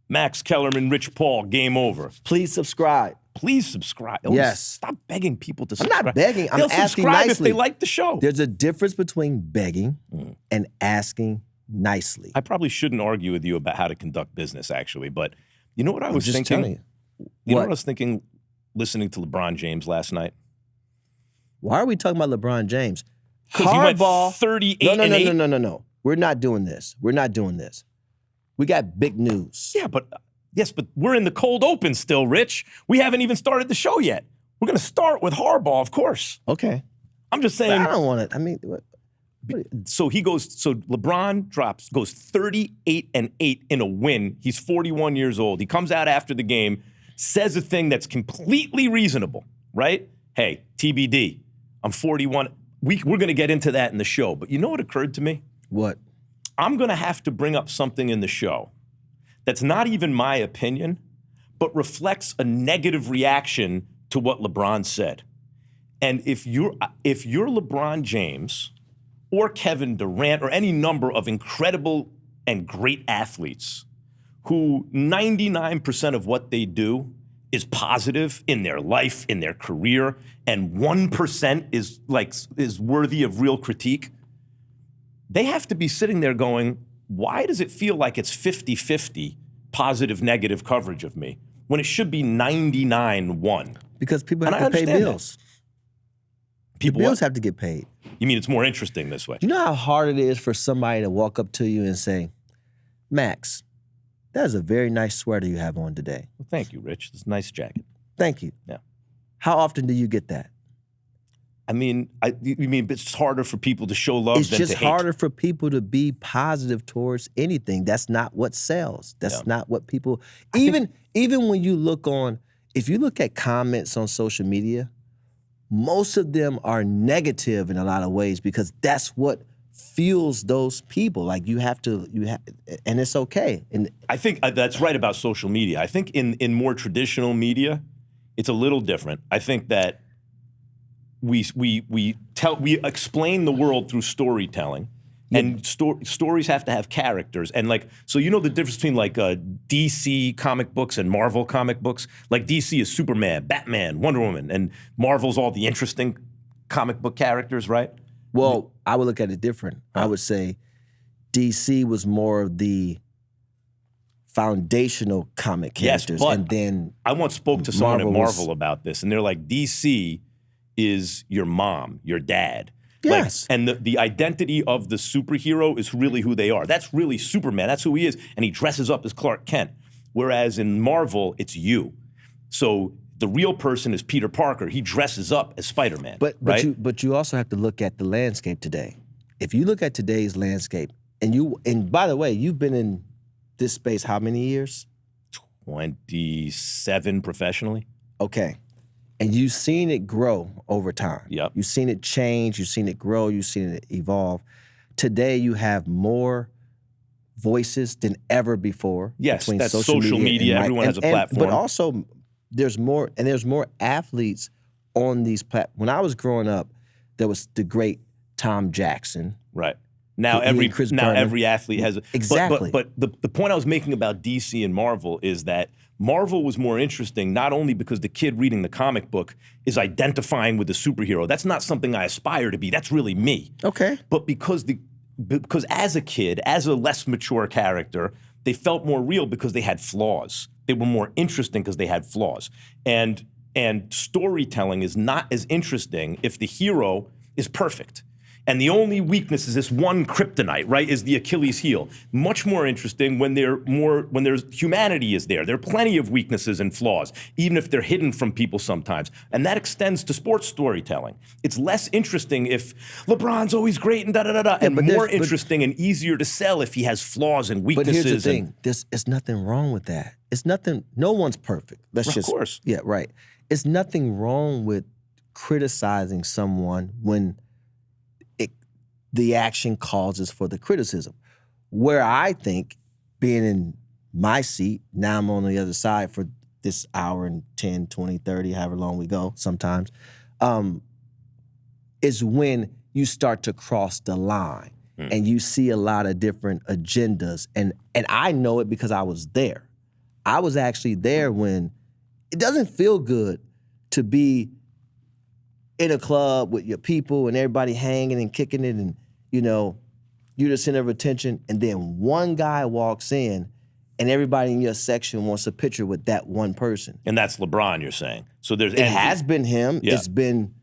Max Kellerman, Rich Paul, game over. Please subscribe. Please subscribe. Oh, Yes. Stop begging people to I'm subscribe. not begging. I'm They'll asking subscribe nicely. if they like the show. There's a difference between begging and asking nicely. I probably shouldn't argue with you about how to conduct business, actually, but you know what I was just thinking? telling you. You know What? what I was thinking listening to LeBron James last night? Why are we talking about LeBron James? Because he went Harbaugh. 38 and 8. No. We're not doing this. We're not doing this. We got big news. Yeah, but we're in the cold open still, Rich. We haven't even started the show yet. We're going to start with Harbaugh, of course. Okay. I'm just But saying. I don't want it. I mean, So LeBron goes 38 and 8 in a win. He's 41 years old. He comes out after the game, says a thing that's completely reasonable, right? Hey, TBD, I'm 41. We're going to get into that in the show. But you know what occurred to me? what? I'm going to have to bring up something in the show that's not even my opinion, but reflects a negative reaction to what LeBron said. And if you're LeBron James or Kevin Durant or any number of incredible and great athletes who 99% of what they do is positive in their life, in their career, and 1% is worthy of real critique, they have to be sitting there going, why does it feel like it's 50-50 positive, negative coverage of me when it should be 99-1? Because people And have I to pay understand that. bills. People Bills what? have to get paid. You mean it's more interesting this way? You know how hard it is for somebody to walk up to you and say, Max, that is a very nice sweater you have on today. Well, thank you, Rich. It's a nice jacket. Thank you. Yeah. How often do you get that? I mean, you mean it's harder for people to show love It's than just to hate? harder for people to be positive towards anything. That's not what sells. That's Yeah. not what people, even when you look on, if you look at comments on social media, most of them are negative in a lot of ways because that's what fuels those people. Like you have, and it's okay. And I think that's right about social media. I think in more traditional media, it's a little different. I think that we explain the world through storytelling, and stories have to have characters. And so you know the difference between DC comic books and Marvel comic books. Like DC is Superman, Batman, Wonder Woman, and Marvel's all the interesting comic book characters, right? well, I would look at it different. I would say DC was more of the foundational comic characters, but and then I once spoke to someone Marvel at was- Marvel about this, and they're like, DC is your mom, your dad. Yes. And the identity of the superhero is really who they are. That's really Superman. That's who he is. And he dresses up as Clark Kent. Whereas in Marvel, it's you. So the real person is Peter Parker. He dresses up as Spider-Man. But you also have to look at the landscape today. If you look at today's landscape, and by the way, you've been in this space how many years? 27 professionally. Okay. And you've seen it grow over time. Yep. You've seen it change, you've seen it grow, you've seen it evolve. Today you have more voices than ever before. Yes, between that's social media. and Everyone has a platform. But also there's more athletes on these platforms. When I was growing up, there was the great Tom Jackson. Right. Now He and every Chris Berman. athlete has Exactly. But the point I was making about DC and Marvel is that Marvel was more interesting not only because the kid reading the comic book is identifying with the superhero. That's not something I aspire to be. That's really me. Okay. But because as a kid, as a less mature character, they felt more real because they had flaws. They were more interesting because they had flaws. And storytelling is not as interesting if the hero is perfect. And the only weakness is this one kryptonite, right? Is the Achilles heel. Much more interesting when there's humanity is there. There are plenty of weaknesses and flaws, even if they're hidden from people sometimes. And that extends to sports storytelling. It's less interesting if LeBron's always great and da-da-da-da, and more interesting and easier to sell if he has flaws and weaknesses. But here's the thing. There's nothing wrong with that. It's nothing, no one's perfect. Of course. Yeah, right. It's nothing wrong with criticizing someone when the action causes for the criticism. Where I think, being in my seat, now I'm on the other side for this hour and 10, 20, 30, however long we go sometimes, is when you start to cross the line and you see a lot of different agendas. And I know it because I was there. I was actually there when it doesn't feel good to be in a club with your people and everybody hanging and kicking it and, you're the center of attention, and then one guy walks in and everybody in your section wants a picture with that one person. And that's LeBron, you're saying. So there's It has been him. Yeah. It's been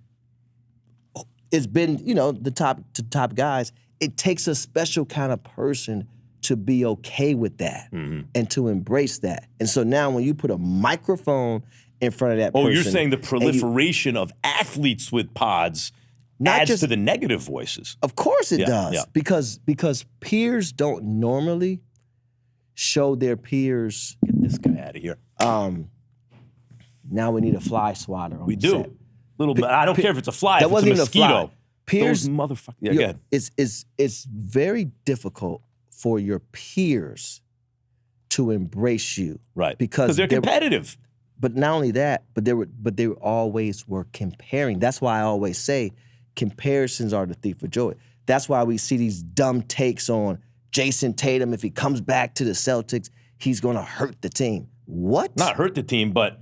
the top guys. It takes a special kind of person to be okay with that and to embrace that. And so now when you put a microphone in front of that person. Oh, you're saying the proliferation of athletes with pods adds to the negative voices. Of course it does. Yeah. Because peers don't normally show their peers. Get this guy out of here. Now we need a fly swatter on We the do. set. I don't care if it's a fly, That if wasn't it's a even a mosquito. fly. Peers, Those motherfuckers. Yeah, go ahead. it's very difficult for your peers to embrace you. Right. Because they're competitive. But not only that, but they always were comparing. That's why I always say comparisons are the thief of joy. That's why we see these dumb takes on Jason Tatum. If he comes back to the Celtics, he's going to hurt the team. What? Not hurt the team, but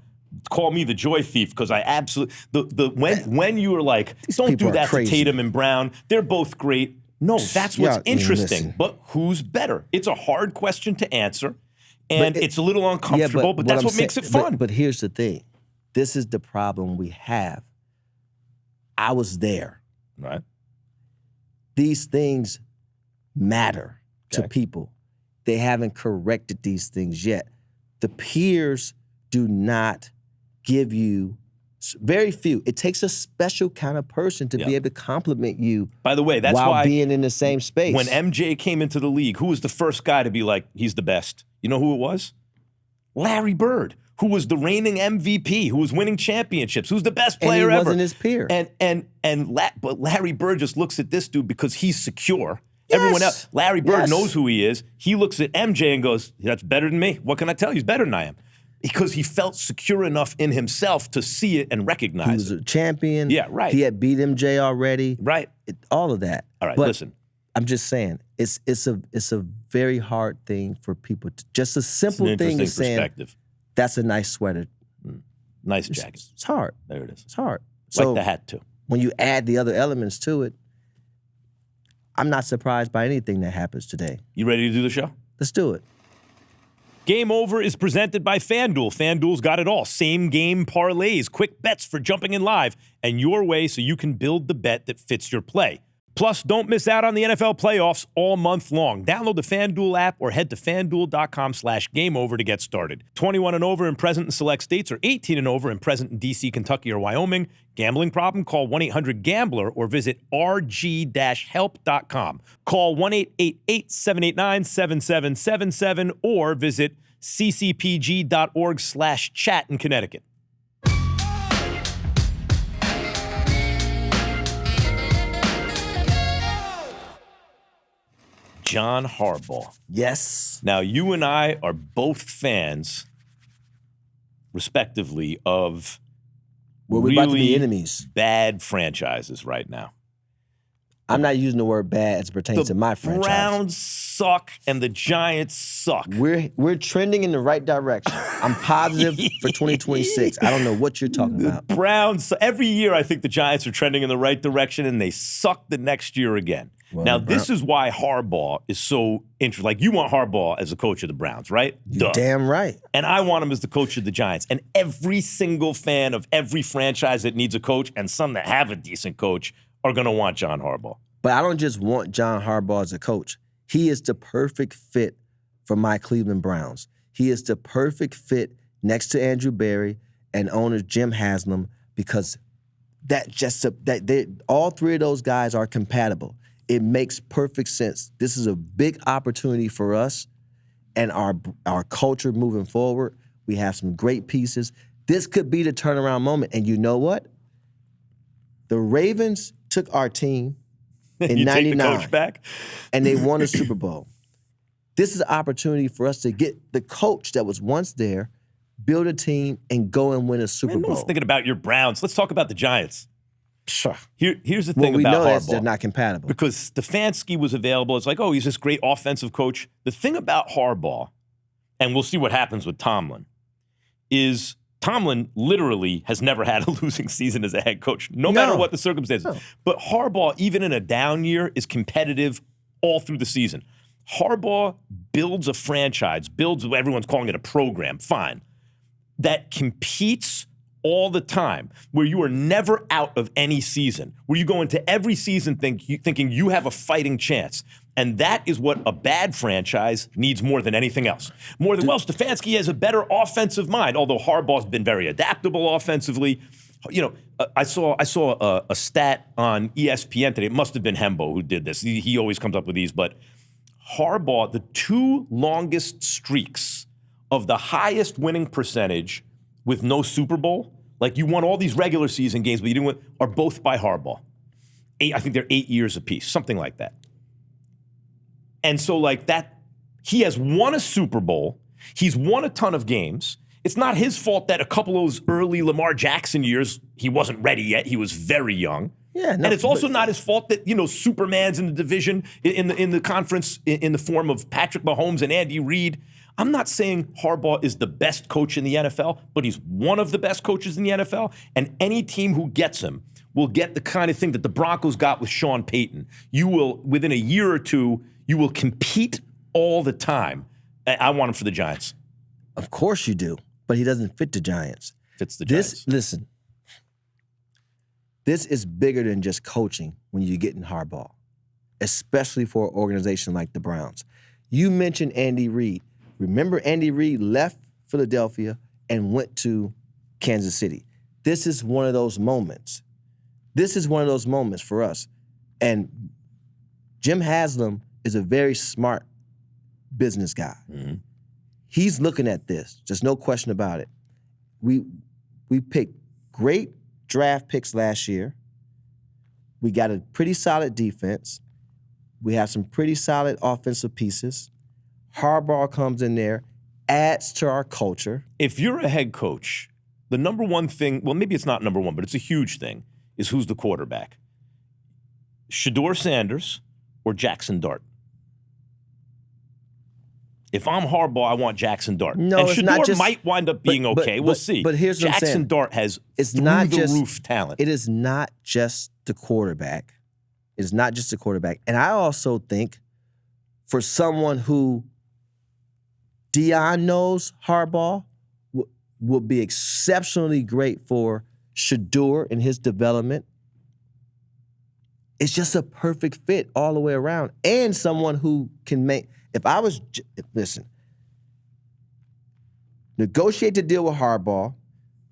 call me the joy thief because I absolutely when you were like, don't do that to Tatum and Brown. They're both great. No, that's what's interesting. But who's better? It's a hard question to answer, and it's a little uncomfortable. But that's what makes it fun. But here's the thing: this is the problem we have. I was there. Right. These things matter to people. They haven't corrected these things yet. The peers do not give you, very few. It takes a special kind of person to be able to compliment you. By the way, that's while why being in the same space. When MJ came into the league, who was the first guy to be like, he's the best? You know who it was? Larry Bird, who was the reigning MVP, who was winning championships, who's the best player ever. And he wasn't his peer. But Larry Bird just looks at this dude because he's secure. Yes. Everyone else, Larry Bird knows who he is. He looks at MJ and goes, that's better than me. What can I tell you? He's better than I am. Because he felt secure enough in himself to see it and recognize it. He was a champion. Yeah, right. He had beat MJ already. Right. All of that. All right, but listen. I'm just saying, it's a very hard thing for people to, just a simple thing is saying, that's a nice sweater. Nice jacket. It's hard. There it is. It's hard. Like So the hat, too. when you add the other elements to it, I'm not surprised by anything that happens today. You ready to do the show? Let's do it. Game Over is presented by FanDuel. FanDuel's got it all. Same game parlays, quick bets for jumping in live, and your way so you can build the bet that fits your play. Plus, don't miss out on the NFL playoffs all month long. Download the FanDuel app or head to FanDuel.com/GameOver to get started. 21 and over and present in select states or 18 and over and present in D.C., Kentucky, or Wyoming. Gambling problem? Call 1-800-GAMBLER or visit rg-help.com. Call 1-888-789-7777 or visit ccpg.org/chat in Connecticut. John Harbaugh. Yes. Now, you and I are both fans, respectively, of we're really about to be enemies. Bad franchises right now. I'm not using the word bad as it pertains to my franchise. The Browns suck and the Giants suck. We're trending in the right direction. I'm positive for 2026. I don't know what you're talking about. The Browns, every year I think the Giants are trending in the right direction and they suck the next year again. Well, now, this is why Harbaugh is so interesting. Like, you want Harbaugh as the coach of the Browns, right? You're damn right. And I want him as the coach of the Giants. And every single fan of every franchise that needs a coach and some that have a decent coach are going to want John Harbaugh. But I don't just want John Harbaugh as a coach. He is the perfect fit for my Cleveland Browns. He is the perfect fit next to Andrew Berry and owner Jim Haslam because all three of those guys are compatible. It makes perfect sense. This is a big opportunity for us and our culture moving forward. We have some great pieces. This could be the turnaround moment. And you know what? The Ravens took our team in 99. Take the coach back? And they won a Super Bowl. This is an opportunity for us to get the coach that was once there, build a team, and go and win a Super Bowl. I was thinking about your Browns. Let's talk about the Giants. Sure. Here's the thing we about know Harbaugh. They're not compatible. Because Stefanski was available. It's like, oh, he's this great offensive coach. The thing about Harbaugh and we'll see what happens with Tomlin, is Tomlin literally has never had a losing season as a head coach, no matter what the circumstances. No. But Harbaugh, even in a down year, is competitive all through the season. Harbaugh builds a franchise, everyone's calling it a program, fine, that competes all the time, where you are never out of any season, where you go into every season thinking you have a fighting chance. And that is what a bad franchise needs more than anything else. More than, Stefanski has a better offensive mind, although Harbaugh's been very adaptable offensively. You know, I saw a stat on ESPN today. It must have been Hembo who did this. He always comes up with these, but Harbaugh, the 2 longest streaks of the highest winning percentage with no Super Bowl, like you won all these regular season games, but you didn't win, are both by Harbaugh. I think they're 8 years apiece, something like that. And so like that, he has won a Super Bowl. He's won a ton of games. It's not his fault that a couple of those early Lamar Jackson years, he wasn't ready yet. He was very young. Yeah, and it's also not his fault that, Superman's in the division, in the conference, in the form of Patrick Mahomes and Andy Reid. I'm not saying Harbaugh is the best coach in the NFL, but he's one of the best coaches in the NFL. And any team who gets him will get the kind of thing that the Broncos got with Sean Payton. You will, within a year or two, you will compete all the time. I want him for the Giants. Of course you do, but he doesn't fit the Giants. Fits the Giants. Listen, this is bigger than just coaching when you get in Harbaugh, especially for an organization like the Browns. You mentioned Andy Reid. Remember, Andy Reid left Philadelphia and went to Kansas City. This is one of those moments. This is one of those moments for us. And Jim Haslam is a very smart business guy. Mm-hmm. He's looking at this. Just no question about it. We picked great draft picks last year. We got a pretty solid defense. We have some pretty solid offensive pieces. Harbaugh comes in there, adds to our culture. If you're a head coach, the number one thing, well, maybe it's not number one, but it's a huge thing, is who's the quarterback. Shedeur Sanders or Jackson Dart? If I'm Harbaugh, I want Jackson Dart. No, and it's Shedeur not just, might wind up being okay. We'll see. But here's what I'm saying. Jackson Dart has through-the-roof talent. It is not just the quarterback. It is not just the quarterback. And I also think for someone who Deion knows Harbaugh will be exceptionally great for Shedeur in his development. It's just a perfect fit all the way around. And someone who can make... Listen, negotiate the deal with Harbaugh.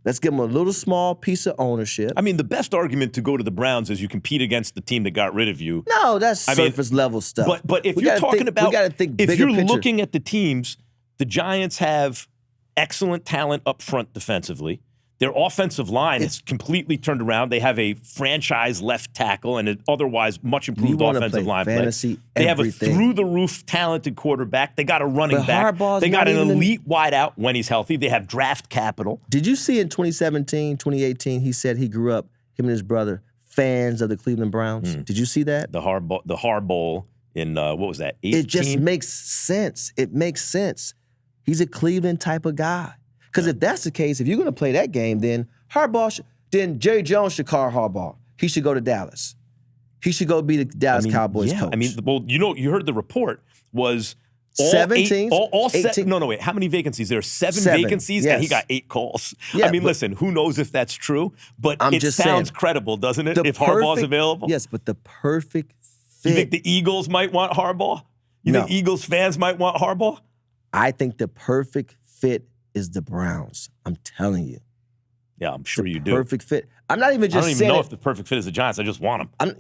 Let's give him a little small piece of ownership. I mean, the best argument to go to the Browns is you compete against the team that got rid of you. No, that's surface level stuff. But if you're talking about, if you're looking at the teams, the Giants have excellent talent up front defensively. Their offensive line is completely turned around. They have a franchise left tackle and an otherwise much improved offensive line play. They have a through-the-roof talented quarquarterback. They got a running back. They got an elite wideout when he's healthy. They have draft capital. Did you see in 2017, 2018, he said he grew up, him and his brother, fans of the Cleveland Browns? Did you see that? The Harbaugh in, what was that, 18? It just makes sense. It makes sense. He's a Cleveland type of guy. Because if that's the case, if you're going to play that game, then then Jerry Jones should call Harbaugh. He should go to Dallas. He should go be the Dallas Cowboys coach. I mean, well, you heard the report was all 17. Wait. How many vacancies? There are seven vacancies, and he got 8 calls. Yeah, I mean, listen, who knows if that's true? But it sounds credible, doesn't it? If Harbaugh's available. Yes, but the perfect fit. You think the Eagles might want Harbaugh? You think Eagles fans might want Harbaugh? I think the perfect fit is the Browns. I'm telling you. Yeah, I'm sure you do. Perfect fit. I'm not even just saying I don't even know if the perfect fit is the Giants. I just want them.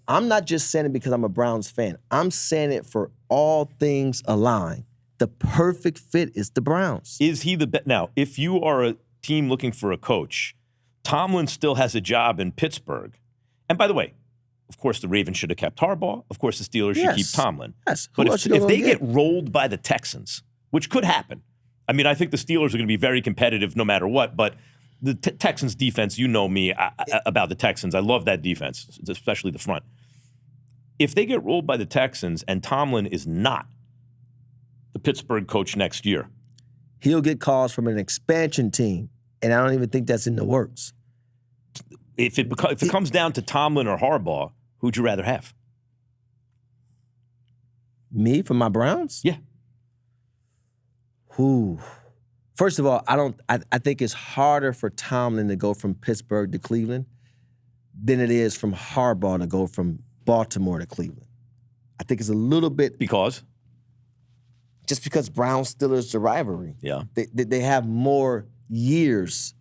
I'm not just saying it because I'm a Browns fan. I'm saying it for all things aligned. The perfect fit is the Browns. Is he the best? Now, if you are a team looking for a coach, Tomlin still has a job in Pittsburgh. And by the way, of course, the Ravens should have kept Harbaugh. Of course, the Steelers should keep Tomlin. Yes. But if they get rolled by the Texans, which could happen, I mean, I think the Steelers are going to be very competitive no matter what, but the Texans defense, you know me about the Texans. I love that defense, especially the front. If they get rolled by the Texans and Tomlin is not the Pittsburgh coach next year, he'll get calls from an expansion team, and I don't even think that's in the works. If it comes down to Tomlin or Harbaugh, who'd you rather have? Me for my Browns? Yeah. Who? First of all, I think it's harder for Tomlin to go from Pittsburgh to Cleveland than it is from Harbaugh to go from Baltimore to Cleveland. I think it's a little bit Because? just because Browns-Steelers, the rivalry. Yeah. They have more years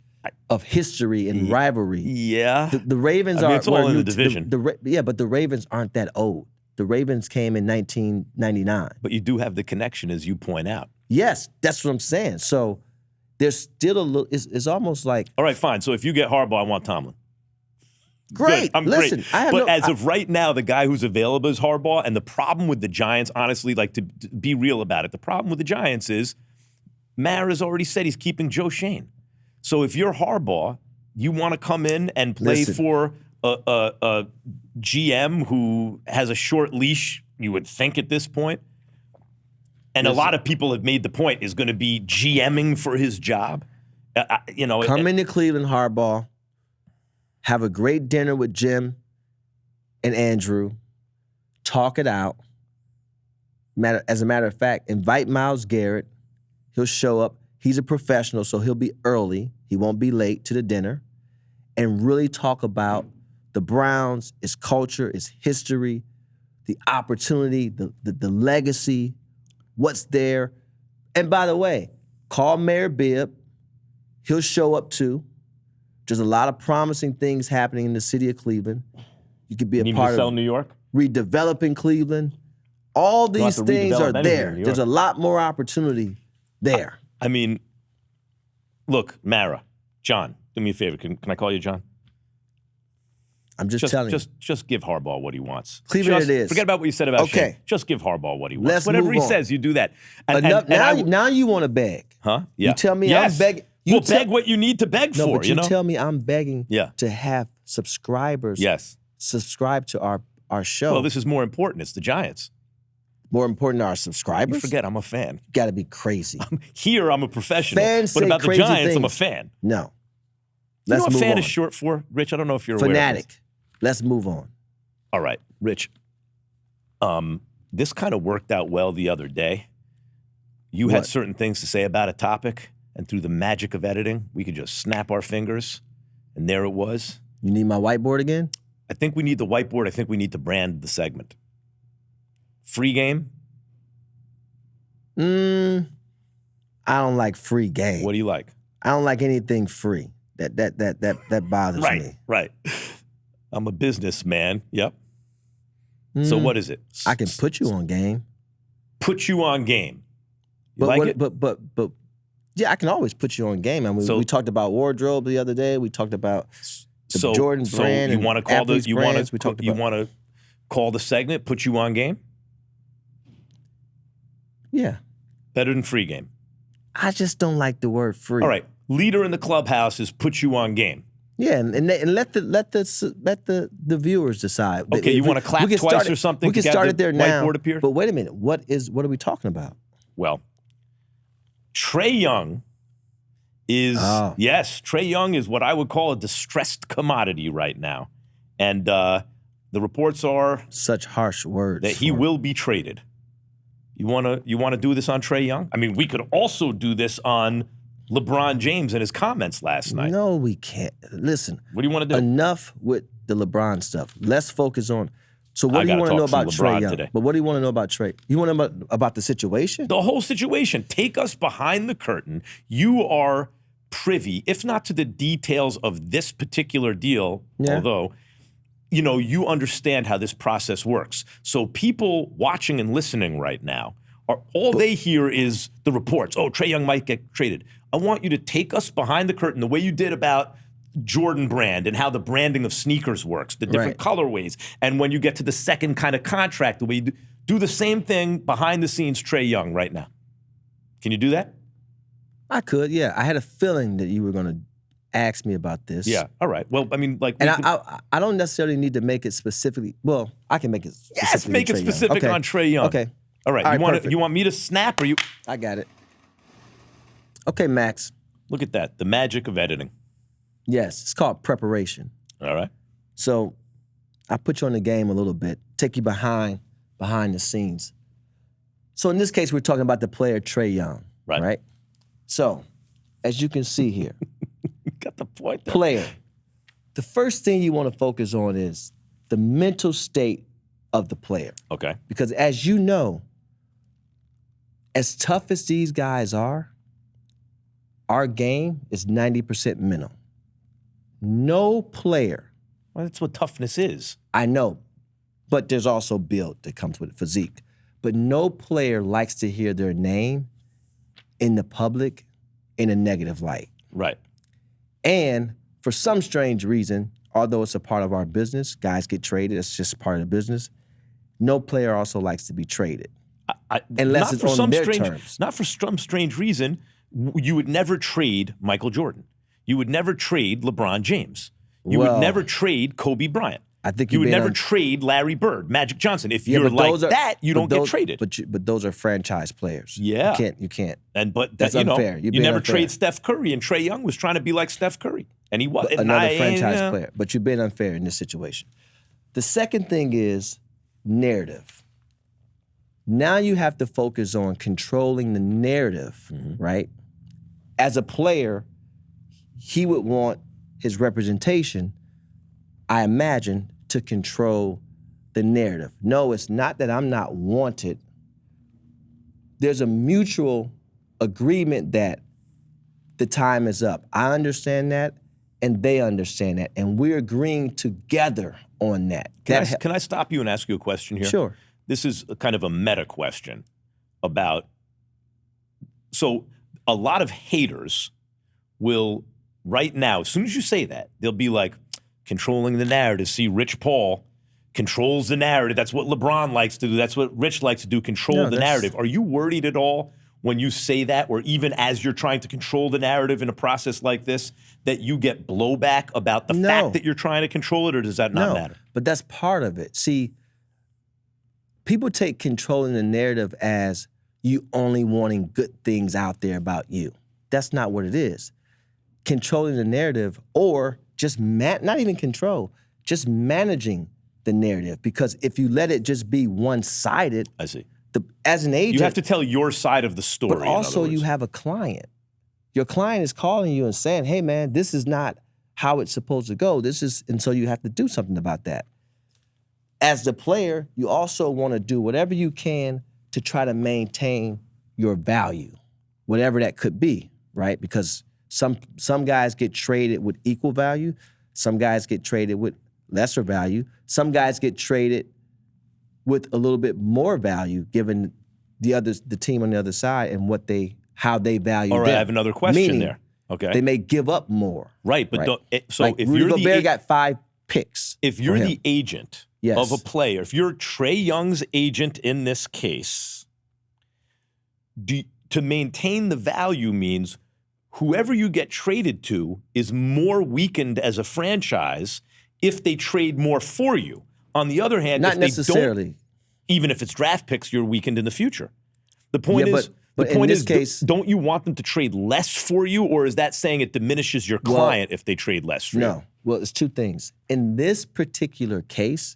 of history and rivalry. Yeah. The Ravens I mean, are it's all in the division. Yeah, but the Ravens aren't that old. The Ravens came in 1999. But you do have the connection, as you point out. Yes, that's what I'm saying. So there's still a little. It's almost like All right, fine. So if you get Harbaugh, I want Tomlin. great. Good. I'm Listen, great. I have but no, as of right now, the guy who's available is Harbaugh. And the problem with the Giants, honestly, like to be real about it, the problem with the Giants is Mara's already said he's keeping Joe Shane. So if you're Harbaugh, you want to come in and play for a GM who has a short leash, you would think at this point. And a lot of people have made the point is going to be GMing for his job. come into Cleveland, Harbaugh, have a great dinner with Jim and Andrew, talk it out. As a matter of fact, invite Myles Garrett. He'll show up. He's a professional, so he'll be early. He won't be late to the dinner. And really talk about the Browns, its culture, its history, the opportunity, the legacy, what's there. And by the way, call Mayor Bibb. He'll show up too. There's a lot of promising things happening in the city ofLeveland. You could be a part of New York? redeveloping Cleveland. All these have to things redevelop are anything there. in New York. There's a lot more opportunity there. I mean, look, Mara, John, do me a favor. Can I call you John? I'm just telling you. Just give Harbaugh what he wants. Cleveland Just it is. Forget about what you said about Okay. Shane. Just give Harbaugh what he wants. Let's Whatever move he on. says, you do that. And Now you want to beg. Huh? Yeah. You tell me Yes. I'm begging. Well, beg what you need to beg No, for, but you know? tell me I'm begging Yeah. to have subscribers Yes. subscribe to our show. Well, this is more important. It's the Giants. More important to our You subscribers? forget I'm a fan. You got to be crazy. Here, I'm a professional. Fans but say about the crazy Giants, I'm a things. fan. No. You know Let's what move fan on. is short for, Rich? I don't know if you're aware of this. Fanatic. Let's move on. All right, Rich. This kind of worked out well the other day. You had What? certain things to say about a topic, and through the magic of editing, we could just snap our fingers, and there it was. You need my whiteboard again? I think we need the whiteboard. I think we need to brand the segment. Free game? I don't like free game. What do you like? I don't like anything free. That bothers me. Right. I'm a businessman. Yep. So what is it? I can put you on game. Put you on game. You But like what, it? but yeah, I can always put you on game. I mean, So- we talked about wardrobe the other day. We talked about the Jordan brand. you and want to call athletes you brands. want to call the segment "Put You On Game"? Yeah. Better than free game. I just don't like the word free. All right. Leader in the clubhouse is "Put You On Game." Yeah, and let the viewers decide. Okay, you wanna clap we can twice start it- or something We can to get start the it there now. whiteboard appear? But wait a minute, what are we talking about? Well, Trey Young is Trey Young is what I would call a distressed commodity right now, and the reports are Such harsh words. that he will be traded. You wanna do this on Trey Young? I mean, we could also do this on LeBron James and his comments last night. No, we can't. Listen. What do you want to do? Enough with the LeBron stuff. Let's focus on. So what I do you gotta want to know talk some about Trey LeBron Young? today. But what do you want to know about Trey? You want to know about the situation? The whole situation. Take us behind the curtain. You are privy, if not to the details of this particular deal, although, you understand how this process works. So people watching and listening right now, they hear is the reports. Oh, Trey Young might get traded. I want you to take us behind the curtain the way you did about Jordan brand and how the branding of sneakers works, the different colorways. And when you get to the second kind of contract, the way you do the same thing behind the scenes, Trey Young right now. Can you do that? I could, yeah. I had a feeling that you were going to ask me about this. Yeah. All right. Well, I mean, like, And I don't necessarily need to make it specifically. Well, I can make it specifically. yes, make it Trey Young. specific Okay. on Trey Young. Okay. All right. All right, perfect. You want me to snap or you? I got it. Okay, Max. Look at that. The magic of editing. Yes, it's called preparation. All right. So I put you on the game a little bit, take you behind the scenes. So in this case, we're talking about the player Trey Young, right? So as you can see here, got the point there. Player. The first thing you want to focus on is the mental state of the player. Okay. Because as you know, as tough as these guys are, our game is 90% mental. No player. Well, that's what toughness is. I know, but there's also build that comes with physique. But no player likes to hear their name in the public in a negative light. Right. And for some strange reason, although it's a part of our business, guys get traded, it's just part of the business, no player also likes to be traded. Unless it's on their terms. Not for some strange reason, you would never trade Michael Jordan. You would never trade LeBron James. You would never trade Kobe Bryant. I think you would never trade Larry Bird, Magic Johnson. If you're you don't get traded. But those are franchise players. Yeah, you can't. But that's unfair. You never trade Steph Curry, and Trey Young was trying to be like Steph Curry, and he was another franchise player. But you've been unfair in this situation. The second thing is narrative. Now you have to focus on controlling the narrative, right? As a player, he would want his representation, I imagine, to control the narrative. No, it's not that I'm not wanted. There's a mutual agreement that the time is up. I understand that, and they understand that, and we're agreeing together on that. Can I stop you and ask you a question here? Sure. This is kind of a meta question about, so a lot of haters will, right now, as soon as you say that, they'll be like, controlling the narrative. See, Rich Paul controls the narrative. That's what LeBron likes to do. That's what Rich likes to do, control the narrative. Are you worried at all when you say that, or even as you're trying to control the narrative in a process like this, that you get blowback about the fact that you're trying to control it, or does that not matter? But that's part of it. See, people take controlling the narrative as you only wanting good things out there about you. That's not what it is. Controlling the narrative, or just not even control, just managing the narrative. Because if you let it just be one-sided, I see. As an agent, you have to tell your side of the story. But also you have a client. Your client is calling you and saying, hey man, this is not how it's supposed to go. And so you have to do something about that. As the player, you also want to do whatever you can to try to maintain your value, whatever that could be, right? Because some guys get traded with equal value. Some guys get traded with lesser value. Some guys get traded with a little bit more value, given the team on the other side and how they value. All right, them. I have another question. Meaning, there. Okay, they may give up more. Right, but so like if Rudy you're Gobert got 5 picks. If you're the agent of a player, if you're Trey Young's agent in this case, to maintain the value means whoever you get traded to is more weakened as a franchise if they trade more for you. On the other hand, not if they necessarily. Don't, even if it's draft picks, you're weakened in the future. The point is, don't you want them to trade less for you, or is that saying it diminishes your client if they trade less for you? No. Well, it's two things. In this particular case,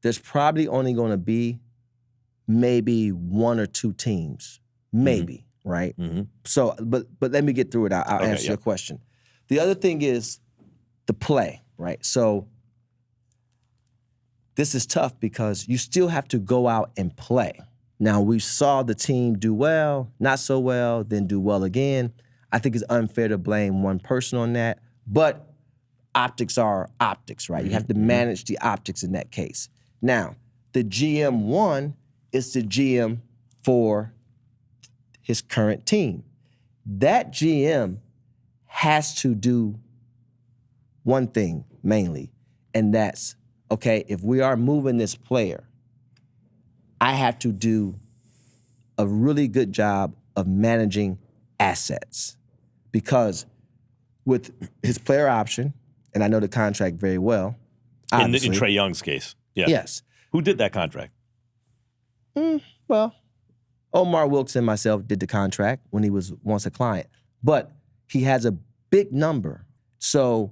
there's probably only going to be maybe 1 or 2 teams, maybe. Right? Mm-hmm. So, but let me get through it. I'll answer your question. The other thing is the play, right? So this is tough because you still have to go out and play. Now, we saw the team do well, not so well, then do well again. I think it's unfair to blame one person on that, but optics are optics, right? You have to manage the optics in that case. Now, the GM1 is the GM for his current team. That GM has to do one thing mainly, and that's, okay, if we are moving this player, I have to do a really good job of managing assets. Because with his player option, and I know the contract very well, in Trey Young's case, yes. Who did that contract? Well, Omar Wilkes and myself did the contract when he was once a client. But he has a big number. So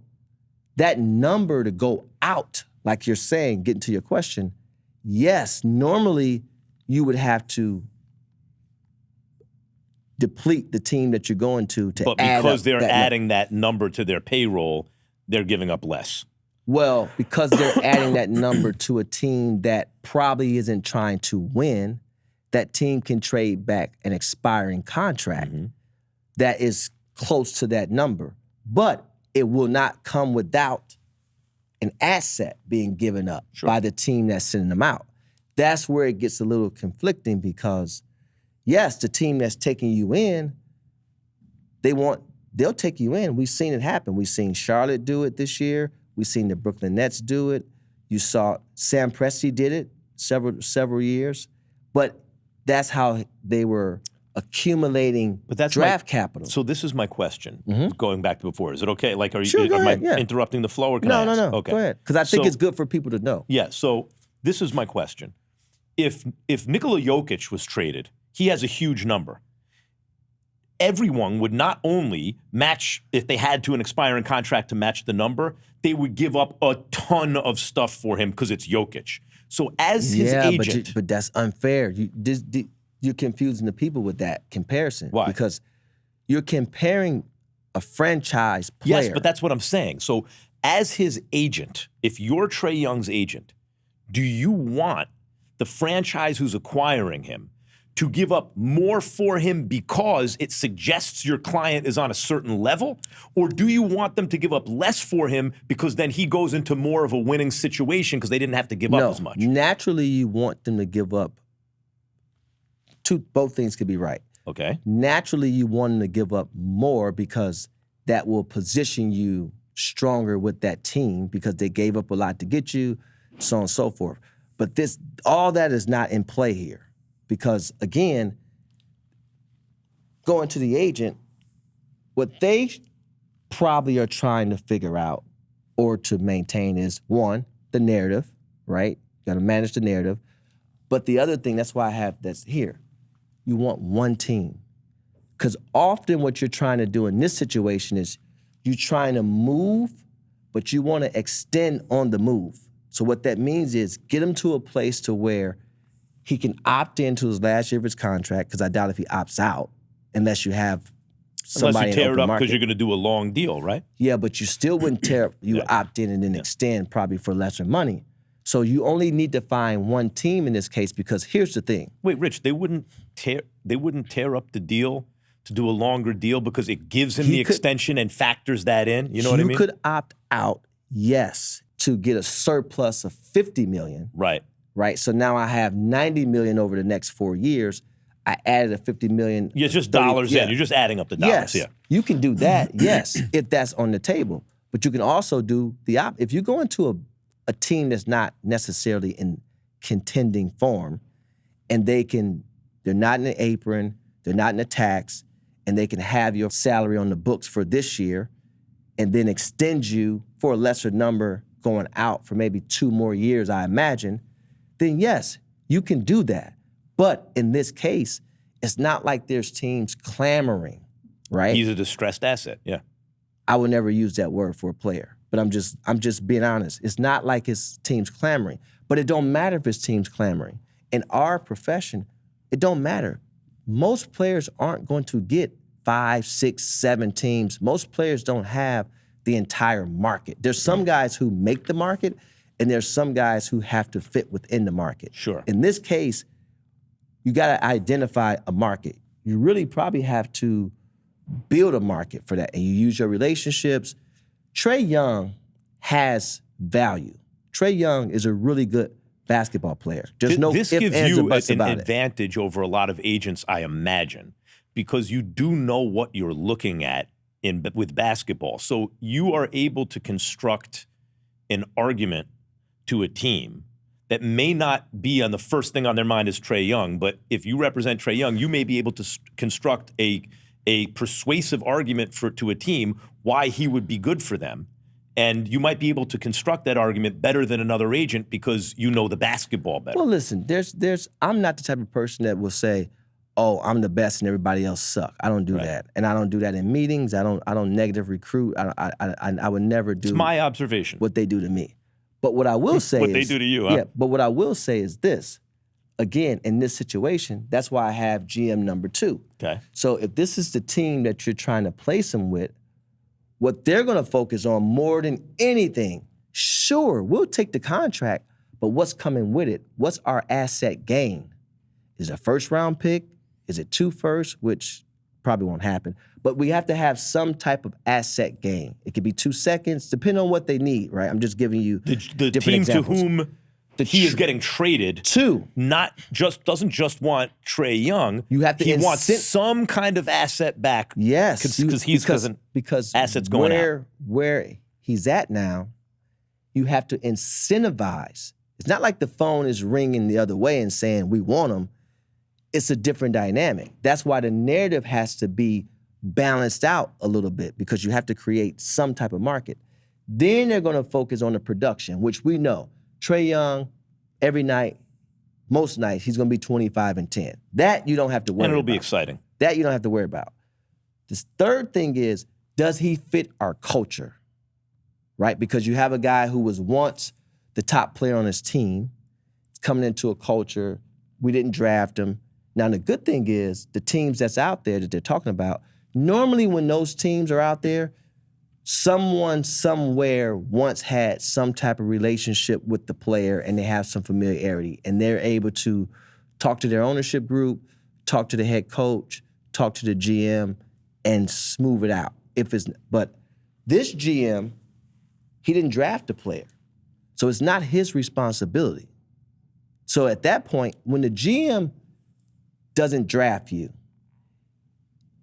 that number to go out, like you're saying, getting to your question, yes, normally you would have to deplete the team that you're going to But add because up they're that adding that number to their payroll, they're giving up less. Well, because they're adding that number to a team that probably isn't trying to win, that team can trade back an expiring contract that is close to that number. But it will not come without an asset being given up by the team that's sending them out. That's where it gets a little conflicting because, yes, the team that's taking you in, they'll take you in. We've seen it happen. We've seen Charlotte do it this year. We've seen the Brooklyn Nets do it. You saw Sam Presti did it several years. But that's how they were accumulating draft capital. So this is my question, going back to before. Is it okay? Like, Am I interrupting the flow or can I ask? No. Okay. Go ahead. Because I think it's good for people to know. Yeah, so this is my question. If Nikola Jokic was traded, he has a huge number. Everyone would not only match, if they had to an expiring contract to match the number, they would give up a ton of stuff for him because it's Jokic. So as his agent... but that's unfair. You're confusing the people with that comparison. Why? Because you're comparing a franchise player. Yes, but that's what I'm saying. So as his agent, if you're Trey Young's agent, do you want the franchise who's acquiring him to give up more for him because it suggests your client is on a certain level? Or do you want them to give up less for him because then he goes into more of a winning situation because they didn't have to give up as much? Naturally, you want them to give up. Both things could be right. Okay. Naturally, you want them to give up more because that will position you stronger with that team because they gave up a lot to get you, so on and so forth. But all that is not in play here. Because, again, going to the agent, what they probably are trying to figure out or to maintain is, one, the narrative, right? You got to manage the narrative. But the other thing, that's why I have this here, you want one team. Because often what you're trying to do in this situation is you're trying to move, but you want to extend on the move. So what that means is get him to a place to where he can opt into his last year of his contract, because I doubt if he opts out, unless you have somebody Unless you tear in it open up because market. you're going to do a long deal, right? Yeah, but you still wouldn't tear. You opt in and then extend probably for lesser money. So you only need to find one team in this case, because here's the thing. Wait, Rich, they wouldn't tear up the deal to do a longer deal because it gives him the extension and factors that in? You know what I mean? You could opt out, yes, to get a surplus of $50 million. Right. So now I have $90 million over the next 4 years. I added a $50 million. Yeah, just dollars in. You're just adding up the dollars. Yes. Yeah. You can do that, yes, if that's on the table. But you can also do if you go into a team that's not necessarily in contending form, and they're not in the apron, they're not in the tax, and they can have your salary on the books for this year and then extend you for a lesser number going out for maybe 2 more years, I imagine, then yes, you can do that. But in this case, it's not like there's teams clamoring, right? He's a distressed asset, yeah. I would never use that word for a player, but I'm just being honest. It's not like it's teams clamoring, but it don't matter if it's teams clamoring. In our profession, it don't matter. Most players aren't going to get 5, 6, 7 teams. Most players don't have the entire market. There's some guys who make the market, and there's some guys who have to fit within the market. Sure. In this case, you got to identify a market. You really probably have to build a market for that, and you use your relationships. Trey Young has value. Trey Young is a really good basketball player. There's no ifs, ands, or buts an about it. advantage over a lot of agents, I imagine, because you do know what you're looking at with basketball. So you are able to construct an argument to a team that may not be on the first thing on their mind is Trey Young, but if you represent Trey Young, you may be able to construct a persuasive argument to a team why he would be good for them. And you might be able to construct that argument better than another agent because you know the basketball better. Well, listen, I'm not the type of person that will say, oh, I'm the best and everybody else suck. I don't do that, and I don't do that in meetings. I don't negative recruit. I would never do. It's my observation. What they do to me, but what I will say what is they do to you. Huh? Yeah, but what I will say is this. Again, in this situation, that's why I have GM number 2. Okay. So if this is the team that you're trying to place him with, what they're going to focus on more than anything, sure, we'll take the contract, but what's coming with it? What's our asset gain? Is it a first-round pick? Is it 2 firsts, which probably won't happen? But we have to have some type of asset gain. It could be 2 seconds, depending on what they need, right? I'm just giving you the different team examples. to whom he is getting traded doesn't just want Trey Young. You have to he wants some kind of asset back. Yes, because assets going out. Where he's at now, you have to incentivize. It's not like the phone is ringing the other way and saying we want him. It's a different dynamic. That's why the narrative has to be balanced out a little bit because you have to create some type of market. Then they're going to focus on the production, which we know. Trey Young, every night, most nights, he's going to be 25 and 10. That you don't have to worry about. And it'll be exciting. That you don't have to worry about. This third thing is, does he fit our culture? Right? Because you have a guy who was once the top player on his team, coming into a culture, we didn't draft him. Now, the good thing is, the teams that's out there that they're talking about, normally when those teams are out there, someone somewhere once had some type of relationship with the player and they have some familiarity and they're able to talk to their ownership group, talk to the head coach, talk to the GM, and smooth it out. But this GM, he didn't draft the player. So it's not his responsibility. So at that point, when the GM doesn't draft you,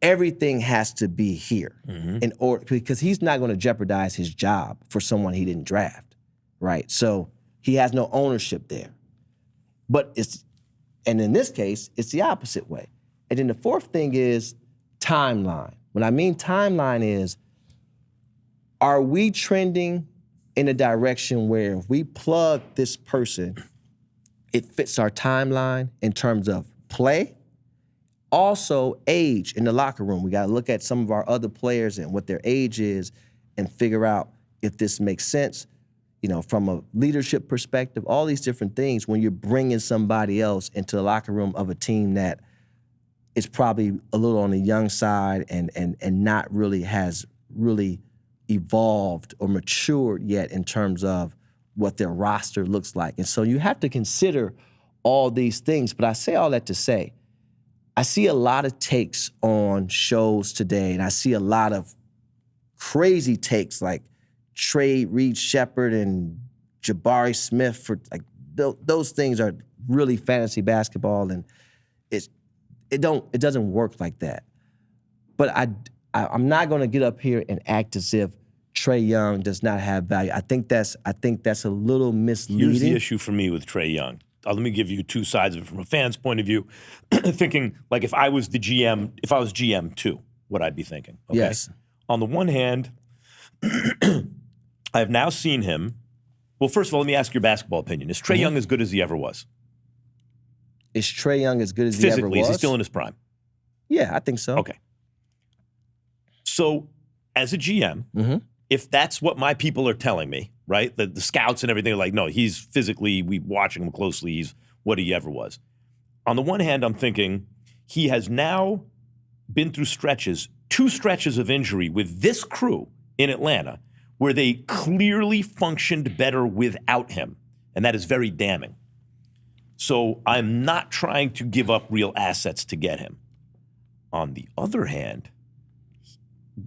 everything has to be here in order, because he's not going to jeopardize his job for someone he didn't draft, right? So he has no ownership there. And in this case, it's the opposite way. And then the fourth thing is timeline. What I mean timeline is, are we trending in a direction where if we plug this person, it fits our timeline in terms of play? Also, age in the locker room. We got to look at some of our other players and what their age is and figure out if this makes sense, from a leadership perspective, all these different things when you're bringing somebody else into the locker room of a team that is probably a little on the young side and not really has really evolved or matured yet in terms of what their roster looks like. And so you have to consider all these things. But I say all that to say, I see a lot of takes on shows today, and I see a lot of crazy takes like trade Reed Shepard and Jabari Smith for those things are really fantasy basketball, and it doesn't work like that. But I'm not going to get up here and act as if Trey Young does not have value. I think that's a little misleading. Here's the issue for me with Trey Young. Let me give you two sides of it from a fan's point of view. Thinking like if I was GM too, what I'd be thinking. Okay? Yes. On the one hand, I have now seen him. Well, first of all, let me ask your basketball opinion. Is Trey Young as good as he ever was? Is Trey Young as good as he ever was? Physically, is he still in his prime? Yeah, I think so. Okay. So, as a GM, if that's what my people are telling me, right? The scouts and everything are like, no, he's physically, we watching him closely, he's what he ever was. On the one hand, I'm thinking he has now been through two stretches of injury with this crew in Atlanta where they clearly functioned better without him. And that is very damning. So I'm not trying to give up real assets to get him. On the other hand,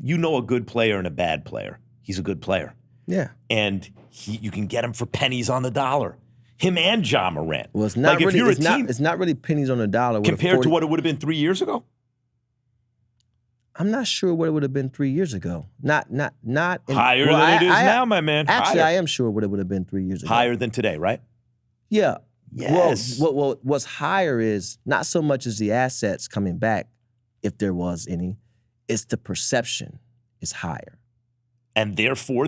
you know a good player and a bad player. He's a good player. Yeah. And you can get him for pennies on the dollar. Him and John Morant. Well, it's not really, it's not really pennies on the dollar. Compared to what it would have been 3 years ago? I'm not sure what it would have been 3 years ago. Not higher than it is now, my man. Actually, higher. I am sure what it would have been 3 years ago. Higher than today, right? Yeah. Yes. Well, what's higher is not so much as the assets coming back, if there was any, it's the perception is higher. And therefore,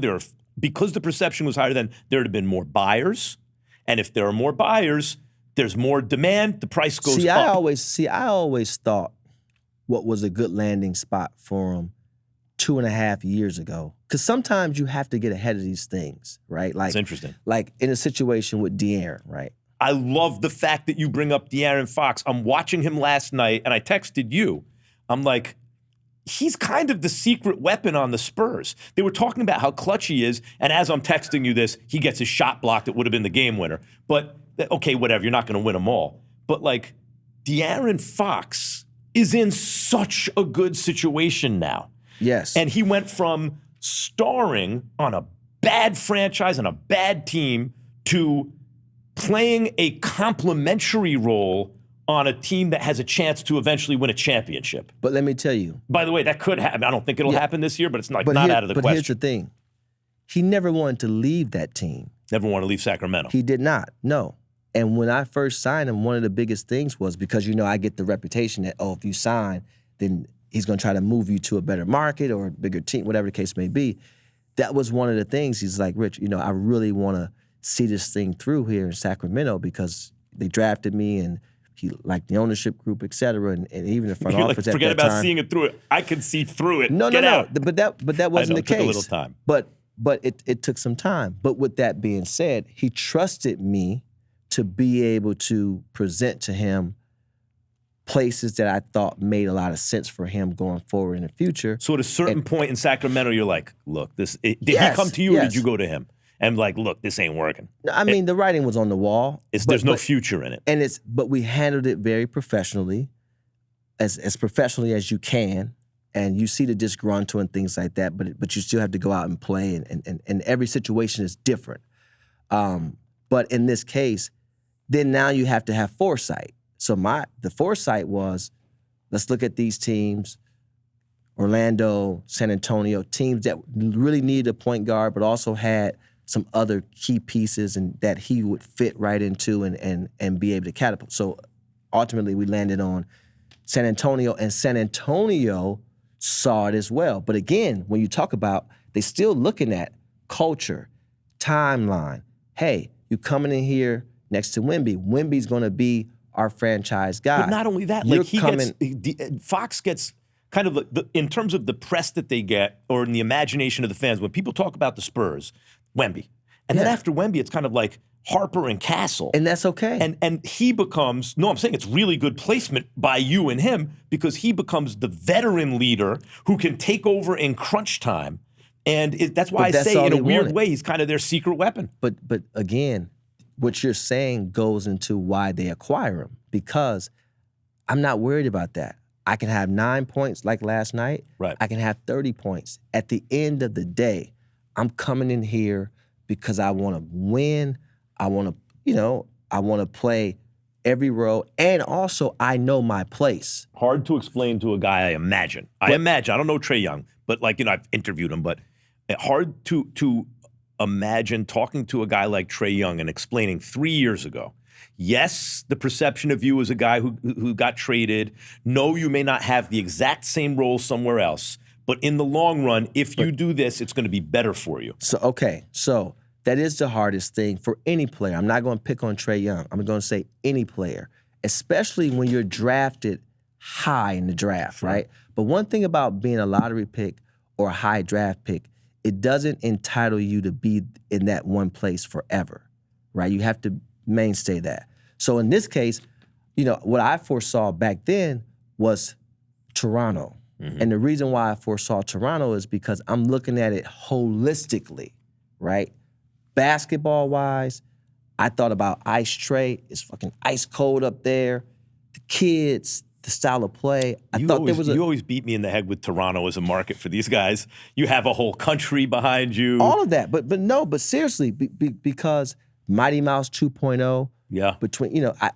because the perception was higher then, there would have been more buyers. And if there are more buyers, There's more demand, the price goes I up. I always thought what was a good landing spot for him 2.5 years ago. Because sometimes you have to get ahead of these things, right? Like, It's interesting. Like in a situation with Adeniran, right? I love the fact that you bring up De'Aaron Fox. I'm watching him last night, and I texted you. I'm like, he's kind of the secret weapon on the Spurs. They were talking about how clutch he is, and as I'm texting you this, he gets his shot blocked that would have been the game winner. But, okay, whatever, you're not going to win them all. But, like, De'Aaron Fox is in such a good situation now. Yes. And he went from starring on a bad franchise and a bad team to playing a complementary role on a team that has a chance to eventually win a championship. But let me tell you. By the way, that could happen. I don't think it'll happen this year, but it's not out of the question. But here's the thing. He never wanted to leave that team. Never want to leave Sacramento. He did not, no. And when I first signed him, one of the biggest things was because, I get the reputation that, if you sign, then he's going to try to move you to a better market or a bigger team, whatever the case may be. That was one of the things. He's like, Rich, I really want to see this thing through here in Sacramento because they drafted me and he liked the ownership group, et cetera, and even the front office at that time. Forget about seeing it through it. I can see through it. No. But that wasn't the case. It took a little time. But it took some time. But with that being said, he trusted me to be able to present to him places that I thought made a lot of sense for him going forward in the future. So at a certain point in Sacramento, you're like, look, did he come to you or did you go to him? And like, look, this ain't working. I mean, the writing was on the wall. There's no future in it. But we handled it very professionally, as professionally as you can. And you see the disgruntled and things like that, but you still have to go out and play, and every situation is different. But in this case, then now you have to have foresight. So the foresight was, let's look at these teams, Orlando, San Antonio, teams that really needed a point guard, but also had some other key pieces and that he would fit right into and be able to catapult. So ultimately we landed on San Antonio, and San Antonio saw it as well. But again, when you talk about, they're still looking at culture, timeline. Hey, you coming in here next to Wemby. Wemby's going to be our franchise guy. But not only that, Fox gets kind of in terms of the press that they get, or in the imagination of the fans, when people talk about the Spurs, Wemby. And then after Wemby, it's kind of like Harper and Castle. And that's okay. And he becomes, I'm saying it's really good placement by you and him, because he becomes the veteran leader who can take over in crunch time. And that's why I say, in a weird way, he's kind of their secret weapon. But again, what you're saying goes into why they acquire him, because I'm not worried about that. I can have 9 points like last night. Right. I can have 30 points. At the end of the day, I'm coming in here because I want to win. I want to play every role, and also I know my place. Hard to explain to a guy, I imagine. I don't know Trey Young, but I've interviewed him, but hard to imagine talking to a guy like Trey Young and explaining 3 years ago, yes, the perception of you as a guy who got traded. No, you may not have the exact same role somewhere else, but in the long run, if you do this, it's going to be better for you. So that is the hardest thing for any player. I'm not going to pick on Trey Young. I'm going to say any player, especially when you're drafted high in the draft, right? But one thing about being a lottery pick or a high draft pick, it doesn't entitle you to be in that one place forever, right? You have to mainstay that. So in this case, what I foresaw back then was Toronto. Mm-hmm. And the reason why I foresaw Toronto is because I'm looking at it holistically, right? Basketball-wise, I thought about Ice Trae. It's fucking ice cold up there. The kids, the style of play. You always beat me in the head with Toronto as a market for these guys. You have a whole country behind you. All of that, but seriously, because Mighty Mouse 2.0. Yeah.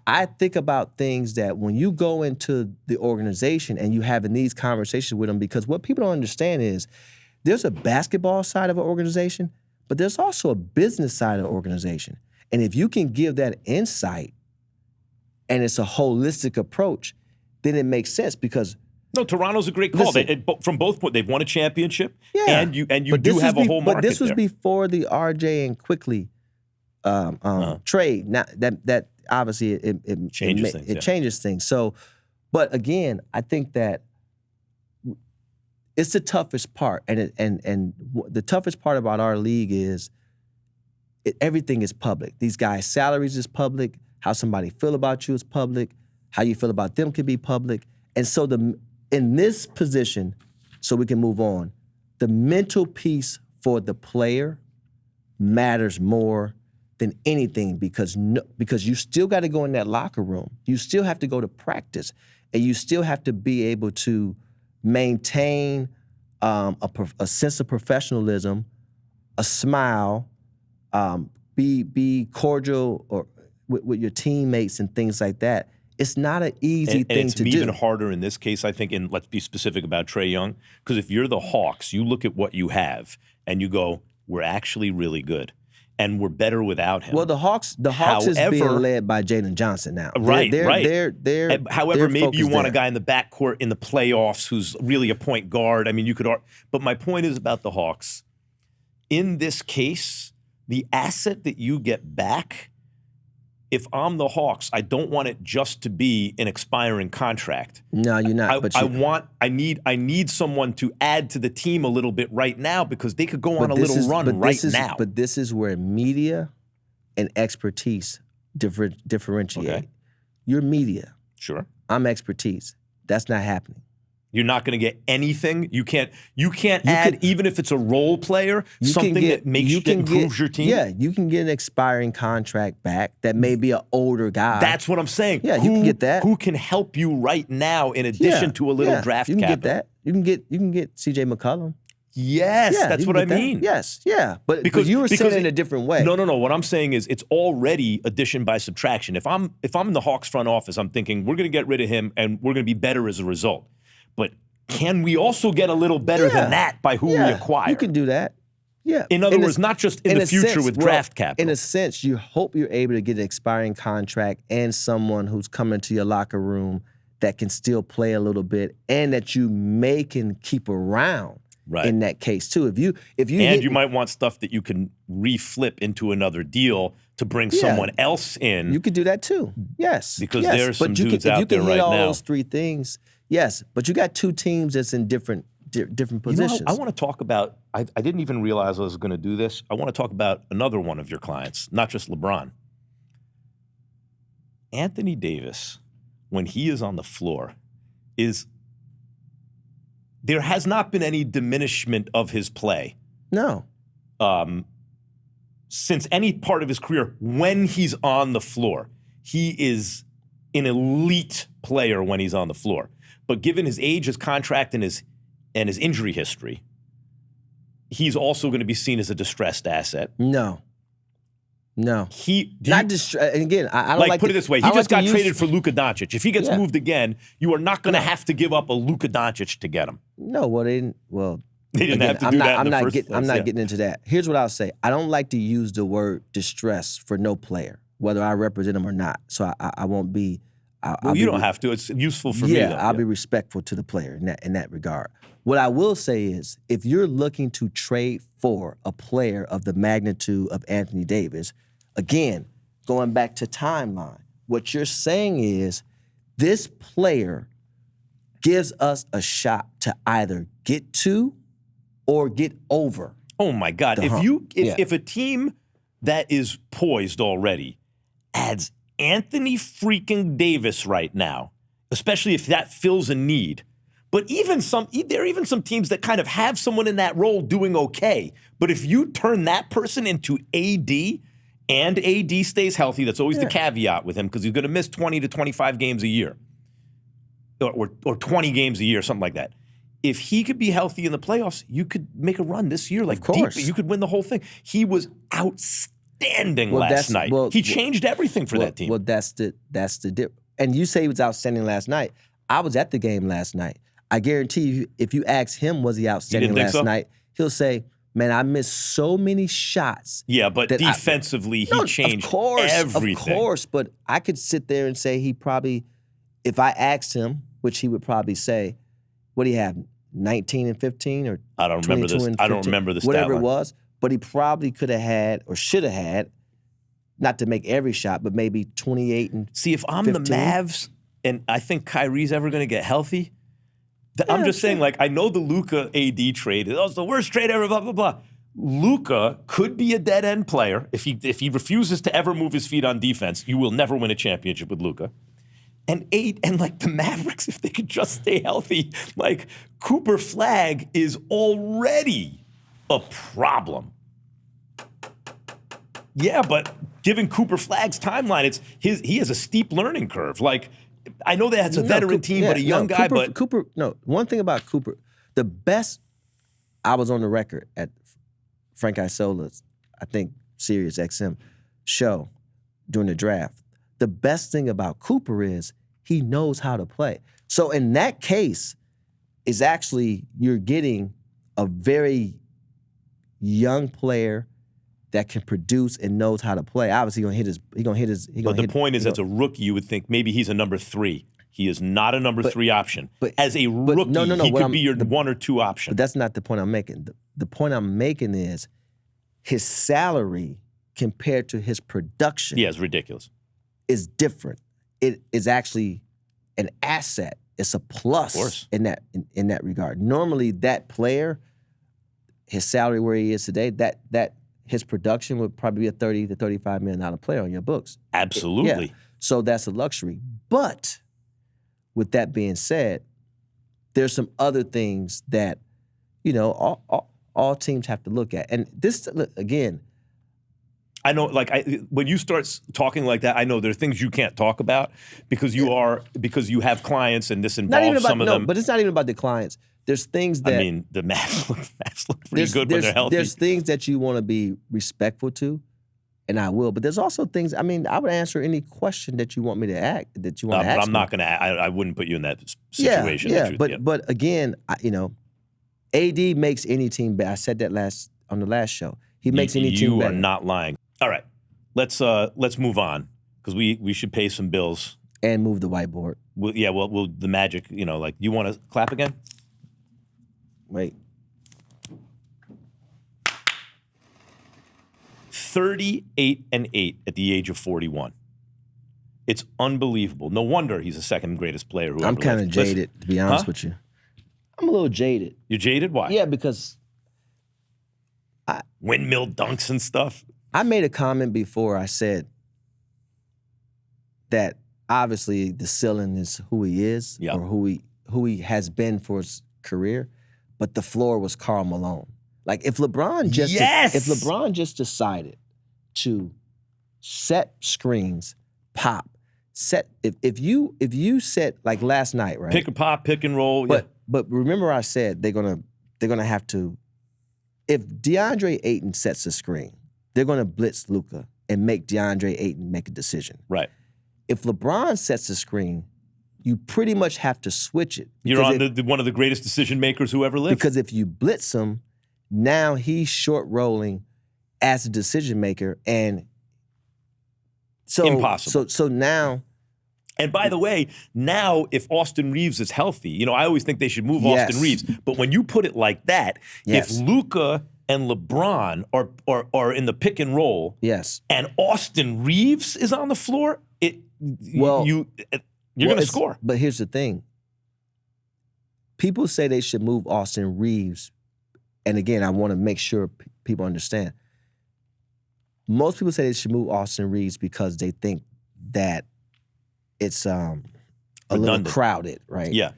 I think about things that when you go into the organization and you having these conversations with them, because what people don't understand is there's a basketball side of an organization, but there's also a business side of the organization. And if you can give that insight and it's a holistic approach, then it makes sense because Toronto's a great call. From both points, they've won a championship, and you do have a whole market. But this was there. before the RJ and Quickly trade. Now that obviously it changes things. So, but again, I think that it's the toughest part, and the toughest part about our league is everything is public. These guys' salaries is public. How somebody feel about you is public. How you feel about them can be public. And so in this position, so we can move on, the mental piece for the player matters more than anything because you still got to go in that locker room. You still have to go to practice, and you still have to be able to maintain a sense of professionalism, a smile, be cordial or with your teammates and things like that. It's not an easy thing to do. It's even harder in this case, I think, and let's be specific about Trey Young, because if you're the Hawks, you look at what you have and you go, we're actually really good. And we're better without him. Well, the Hawks is being led by Jalen Johnson now. Right, they're however, maybe you want there. a guy in the backcourt in the playoffs who's really a point guard. I mean, you could – but my point is about the Hawks. In this case, the asset that you get back, if I'm the Hawks, I don't want it just to be an expiring contract. No, you're not. I need someone to add to the team a little bit right now because they could go on a little run right now. But this is where media and expertise differentiate. Okay. You're media. Sure. I'm expertise. That's not happening. You're not going to get anything. You can't add, even if it's a role player, something that improves your team. Yeah, you can get an expiring contract back that may be an older guy. That's what I'm saying. Yeah, you can get that. Who can help you right now in addition to a little draft capital? You can get that. You can get C.J. McCollum. Yes, that's what I mean. Yes, yeah. But because you were saying it in a different way. No. What I'm saying is it's already addition by subtraction. If I'm in the Hawks front office, I'm thinking we're going to get rid of him and we're going to be better as a result. But can we also get a little better than that by who we acquire? You can do that. Yeah. In other words, not just in the future with draft capital. In a sense, you hope you're able to get an expiring contract and someone who's coming to your locker room that can still play a little bit and that you can keep around in that case too. You might want stuff that you can reflip into another deal to bring someone else in. You could do that too. Yes. Because there's some dudes out there right now. If you can hit all those three things. Yes, but you got two teams that's in different positions. I want to talk about, I didn't even realize I was going to do this. I want to talk about another one of your clients, not just LeBron. Anthony Davis, when he is on the floor, there has not been any diminishment of his play. No. Since any part of his career, when he's on the floor, he is an elite player when he's on the floor. But given his age, his contract, and his injury history, he's also going to be seen as a distressed asset. No. Again, I don't put it this way. He just got traded for Luka Doncic. If he gets moved again, you are not going to have to give up a Luka Doncic to get him. No, well, they didn't. Well, they didn't have to do that in the first place. I'm not getting into that. Here's what I'll say. I don't like to use the word distress for no player, whether I represent him or not. So I won't be. You don't have to. It's useful for me. Yeah, I'll be respectful to the player in that regard. What I will say is, if you're looking to trade for a player of the magnitude of Anthony Davis, again, going back to timeline, what you're saying is this player gives us a shot to either get to or get over. Oh my God! If a team that is poised already adds Anthony freaking Davis right now, especially if that fills a need. But there are even some teams that kind of have someone in that role doing okay. But if you turn that person into AD and AD stays healthy, that's always the caveat with him because he's going to miss 20 to 25 games a year or 20 games a year, something like that. If he could be healthy in the playoffs, you could make a run this year. Like, of course. You could win the whole thing. He was outstanding last night. He changed everything for that team. Well, that's the dip. And you say he was outstanding last night. I was at the game last night. I guarantee you, if you ask him, was he outstanding last night? He'll say, man, I missed so many shots. Yeah, but defensively, he changed everything. Of course, but I could sit there and say he probably, if I asked him, which he would probably say, what do you have, 19 and 15 or I don't remember this. I don't remember the stat whatever line. It was. But he probably could have had or should have had not to make every shot, but maybe 28 and See, if I'm 15. the Mavs and I think Kyrie's ever going to get healthy, I'm just saying, like, I know the Luka AD trade. It was the worst trade ever, blah, blah, blah. Luka could be a dead-end player. If he refuses to ever move his feet on defense, you will never win a championship with Luka. And like the Mavericks, if they could just stay healthy, like Cooper Flag is already a problem. Yeah, but given Cooper Flag's timeline, he has a steep learning curve. Like, I know that's a veteran team, but a young guy. Cooper. One thing about Cooper, the best. I was on the record at Frank Isola's, I think, Sirius XM show during the draft. The best thing about Cooper is he knows how to play. So in that case, is actually you're getting a very young player that can produce and knows how to play. Obviously, But the point is, as a rookie, you would think maybe he's a number 3. He is not a number 3 option. But as a rookie, he could be your 1 or 2 option. But that's not the point I'm making. The point I'm making is his salary compared to his production. Yeah, it's ridiculous. Is different. It is actually an asset. It's a plus in that regard. Normally, that player, his salary where he is today, that his production would probably be a $30 to $35 million player on your books. Absolutely. Yeah. So that's a luxury. But with that being said, there's some other things that, all teams have to look at. And this, again, I know, when you start talking like that, I know there are things you can't talk about because you have clients and this involves some of them. But it's not even about the clients. There's things that the Mavs look pretty good when they're healthy. There's things that you want to be respectful to, and I will. But there's also things. I would answer any question that you want me to ask. But I'm not going to. I wouldn't put you in that situation. Yeah. But again, AD makes any team better. I said that on the last show. He makes any team better. You are not lying. All right, let's move on because we should pay some bills and move the whiteboard. We'll the Magic. You want to clap again? Wait. 38-8 at the age of 41. It's unbelievable. No wonder he's the second greatest player who ever lived. I'm kind of jaded, to be honest with you. I'm a little jaded. You're jaded? Why? Yeah, because windmill dunks and stuff. I made a comment before. I said that obviously the ceiling is who he is or who he has been for his career. But the floor was Karl Malone. Like if LeBron just decided to set screens, pop, if you set like last night, right? Pick and pop, pick and roll. But remember I said they're gonna have to, if DeAndre Ayton sets a screen, they're gonna blitz Luka and make DeAndre Ayton make a decision. Right. If LeBron sets a screen, you pretty much have to switch it. You're on one of the greatest decision makers who ever lived. Because if you blitz him, now he's short rolling as a decision maker, and so impossible. So now. And by the way, now if Austin Reeves is healthy, I always think they should move Austin Reeves. But when you put it like that, if Luka and LeBron are in the pick and roll, and Austin Reeves is on the floor, you're going to score. But here's the thing. People say they should move Austin Reeves, and again, I want to make sure people understand. Most people say they should move Austin Reeves because they think that it's a little crowded, right? Yeah.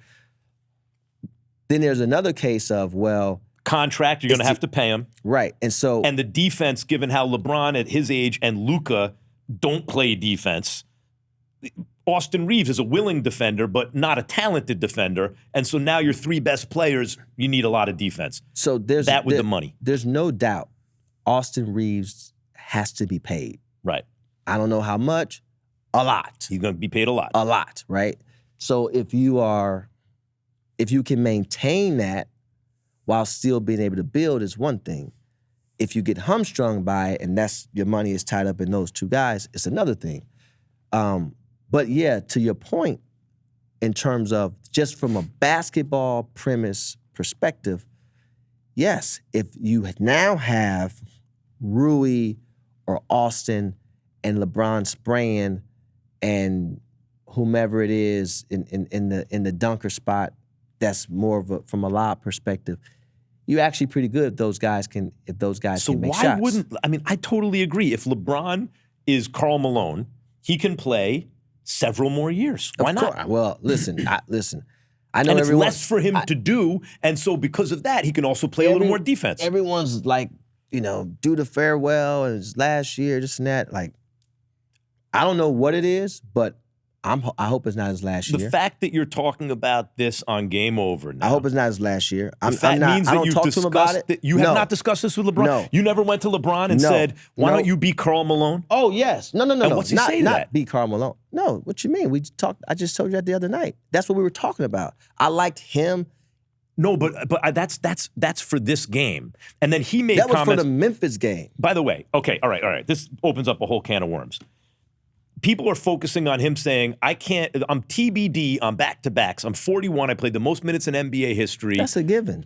Then there's another case of, contract, you're going to have to pay him. Right. And the defense, given how LeBron at his age and Luka don't play defense, Austin Reeves is a willing defender, but not a talented defender. And so now your 3 best players, you need a lot of defense. So the money. There's no doubt Austin Reeves has to be paid. Right. I don't know how much. A lot. He's going to be paid a lot. A lot, right? So if you can maintain that while still being able to build is one thing. If you get hamstrung by it and your money is tied up in those 2 guys, it's another thing. But yeah, to your point, in terms of just from a basketball premise perspective, yes, if you now have Rui or Austin and LeBron spraying and whomever it is in the dunker spot, that's more of a, from a lob perspective, you're actually pretty good if those guys can make shots. So why wouldn't, I mean, I totally agree. If LeBron is Karl Malone, he can play several more years. Why not? Well, listen. I know and it's everyone, less for him to do, and so because of that, he can also play a little more defense. Everyone's like, do the farewell and it's last year, this and that. Like, I don't know what it is, but I hope it's not his last year. The fact that you're talking about this on Game Over now. I hope it's not his last year. I don't talk to him about it. You have not discussed this with LeBron? No. You never went to LeBron and said, why don't you be Karl Malone? Oh, yes. No. And what's he say not be Karl Malone. No, what you mean? I just told you that the other night. That's what we were talking about. I liked him. No, but that's for this game. And then he made comments. That was for the Memphis game. By the way, okay, all right. This opens up a whole can of worms. People are focusing on him saying, I'm TBD on back-to-backs. I'm 41. I played the most minutes in NBA history. That's a given.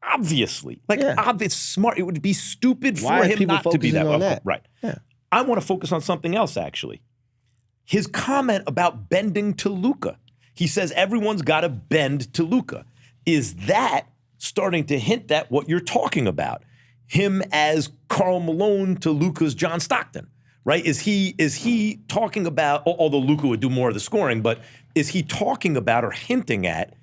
Obviously. It's smart. It would be stupid for Why him not to be that. On that? Right. Yeah. I want to focus on something else, actually. His comment about bending to Luka. He says everyone's got to bend to Luka. Is that starting to hint at what you're talking about? Him as Karl Malone to Luka's John Stockton? Right? Is he talking about, although Luka would do more of the scoring, but is he talking about or hinting at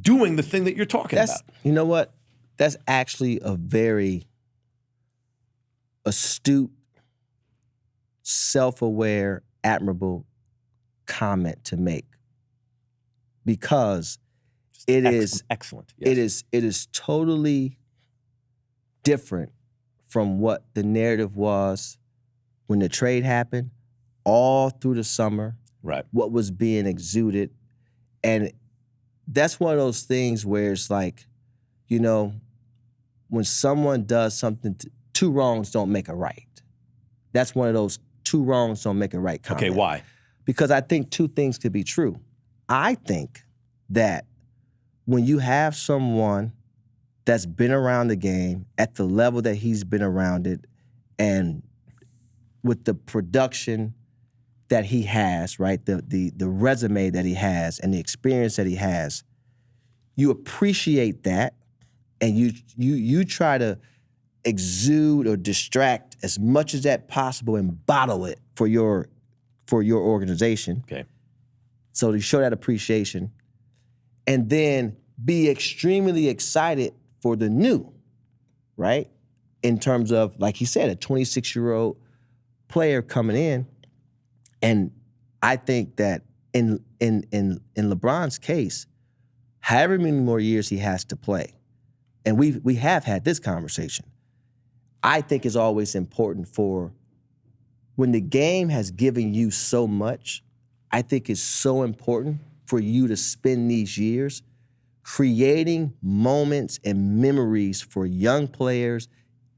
doing the thing that you're talking about? You know what? That's actually a very astute, self-aware, admirable comment to make. Because it is excellent. Yes. It is totally different from what the narrative was when the trade happened, all through the summer, right? What was being exuded. And that's one of those things where it's like, when someone does something, two wrongs don't make a right. That's one of those two wrongs don't make a right comment. Okay, why? Because I think two things could be true. I think that when you have someone that's been around the game at the level that he's been around it, and with the production that he has, right? The resume that he has and the experience that he has, you appreciate that, and you try to exude or distract as much as that possible and bottle it for your organization. Okay. So to show that appreciation, and then be extremely excited for the new, right? In terms of, like he said, a 26-year-old player coming in, and I think that in LeBron's case, however many more years he has to play, and we have had this conversation, I think it's always important for when the game has given you so much, I think it's so important for you to spend these years creating moments and memories for young players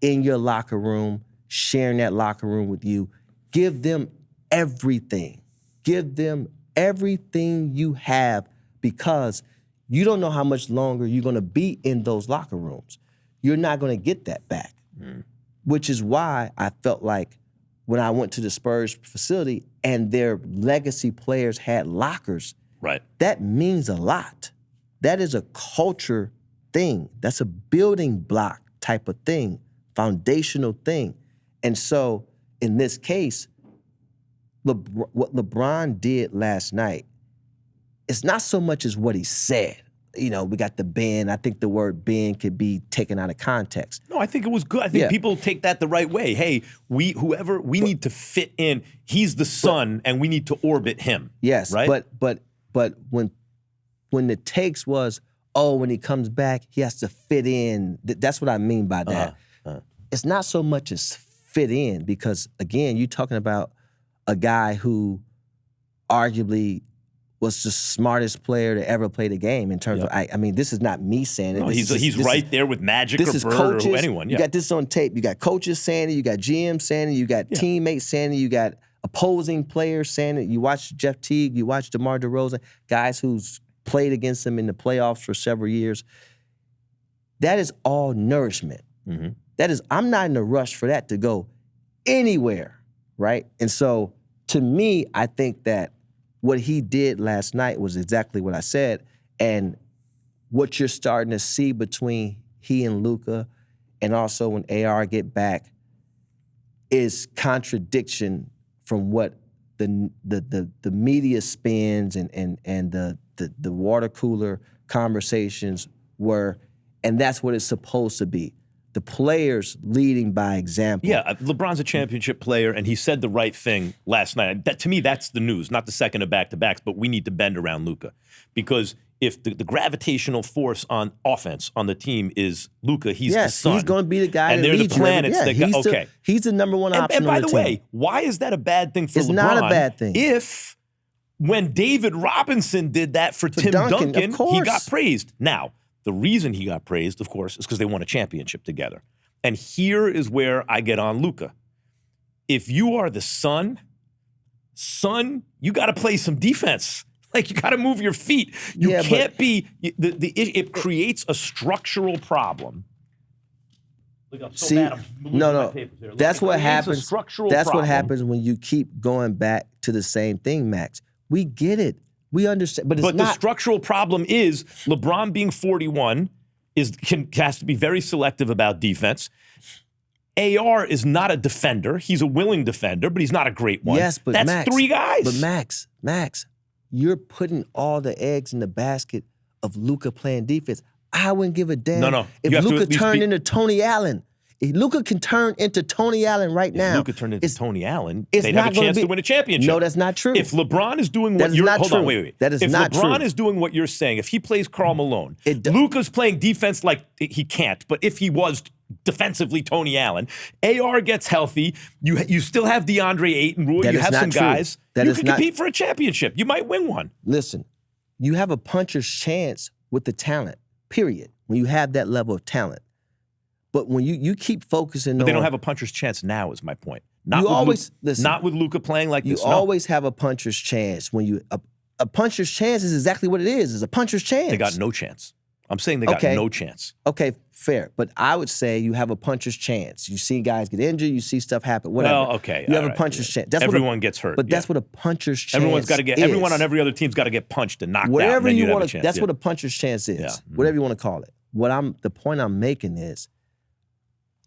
in your locker room, sharing that locker room with you. Give them everything. Give them everything you have, because you don't know how much longer you're going to be in those locker rooms. You're not going to get that back, which is why I felt like when I went to the Spurs facility and their legacy players had lockers, right? That means a lot. That is a culture thing. That's a building block type of thing, foundational thing. And so in this case, what LeBron did last night, it's not so much as what he said. We got the bend. I think the word bend could be taken out of context. No, I think it was good. I think people take that the right way. Hey, we need to fit in. He's the sun, and we need to orbit him. Yes, right. But when the takes was, when he comes back, he has to fit in. That's what I mean by that. It's not so much as fit in, because again, you're talking about a guy who arguably was the smartest player to ever play the game in terms of, I mean, this is not me saying it. No, he's right there with Magic or Bird or anyone. Yeah. You got this on tape. You got coaches saying it. You got GM saying it. You got teammates saying it. You got opposing players saying it. You watch Jeff Teague. You watch DeMar DeRozan, guys who's played against him in the playoffs for several years. That is all nourishment. Mm-hmm. I'm not in a rush for that to go anywhere, right? And so to me, I think that what he did last night was exactly what I said. And what you're starting to see between he and Luka, and also when AR get back, is contradiction from what the media spins and the water cooler conversations were, and that's what it's supposed to be. The players leading by example. Yeah, LeBron's a championship player, and he said the right thing last night. That, to me, that's the news, not the second of back-to-backs, but we need to bend around Luka. Because if the gravitational force on offense on the team is Luka, he's the sun. He's going to be the guy and that they're leads the planets you. Yeah, that okay. He's the number one option and by on the team. way, why is that a bad thing for LeBron? It's not a bad thing. If when David Robinson did that for Tim Duncan, he got praised. Now, the reason he got praised, of course, is because they won a championship together. And here is where I get on Luka. If you are the son, you got to play some defense. Like, you got to move your feet. You can't be it creates a structural problem. Look, I'm so mad. No. That's what happens. That's what happens when you keep going back to the same thing, Max. We get it. We understand. But the structural problem is LeBron being 41 has to be very selective about defense. AR is not a defender. He's a willing defender, but he's not a great one. Yes, but that's Max, 3 guys. But Max, you're putting all the eggs in the basket of Luka playing defense. I wouldn't give a damn if Luka turned into Tony Allen. If Luka can turn into Tony Allen right now. If Luka turned into Tony Allen, they'd have a chance to win a championship. No, that's not true. If LeBron is doing what you're... Hold on, wait. That is not true. If LeBron is doing what you're saying, if he plays Karl Malone, Luka's playing defense like he can't, but if he was defensively Tony Allen, AR gets healthy, you still have DeAndre Ayton, you have some guys, you can compete for a championship. You might win one. Listen, you have a puncher's chance with the talent, period, when you have that level of talent. But when you keep focusing But they don't have a puncher's chance now, is my point. Not with Luka playing like this. You always have a puncher's chance. When a puncher's chance is exactly what it is. It's a puncher's chance. They got no chance. I'm saying they got no chance. Okay, fair. But I would say you have a puncher's chance. You see guys get injured. You see stuff happen. Whatever. Well, okay. You have a puncher's chance. Everyone gets hurt. But that's what a puncher's chance Everyone's got to get. is. Everyone on every other team's got to get punched and knocked out. Whatever and then you want to. That's what a puncher's chance is. Yeah. Whatever you want to call it. The point I'm making is,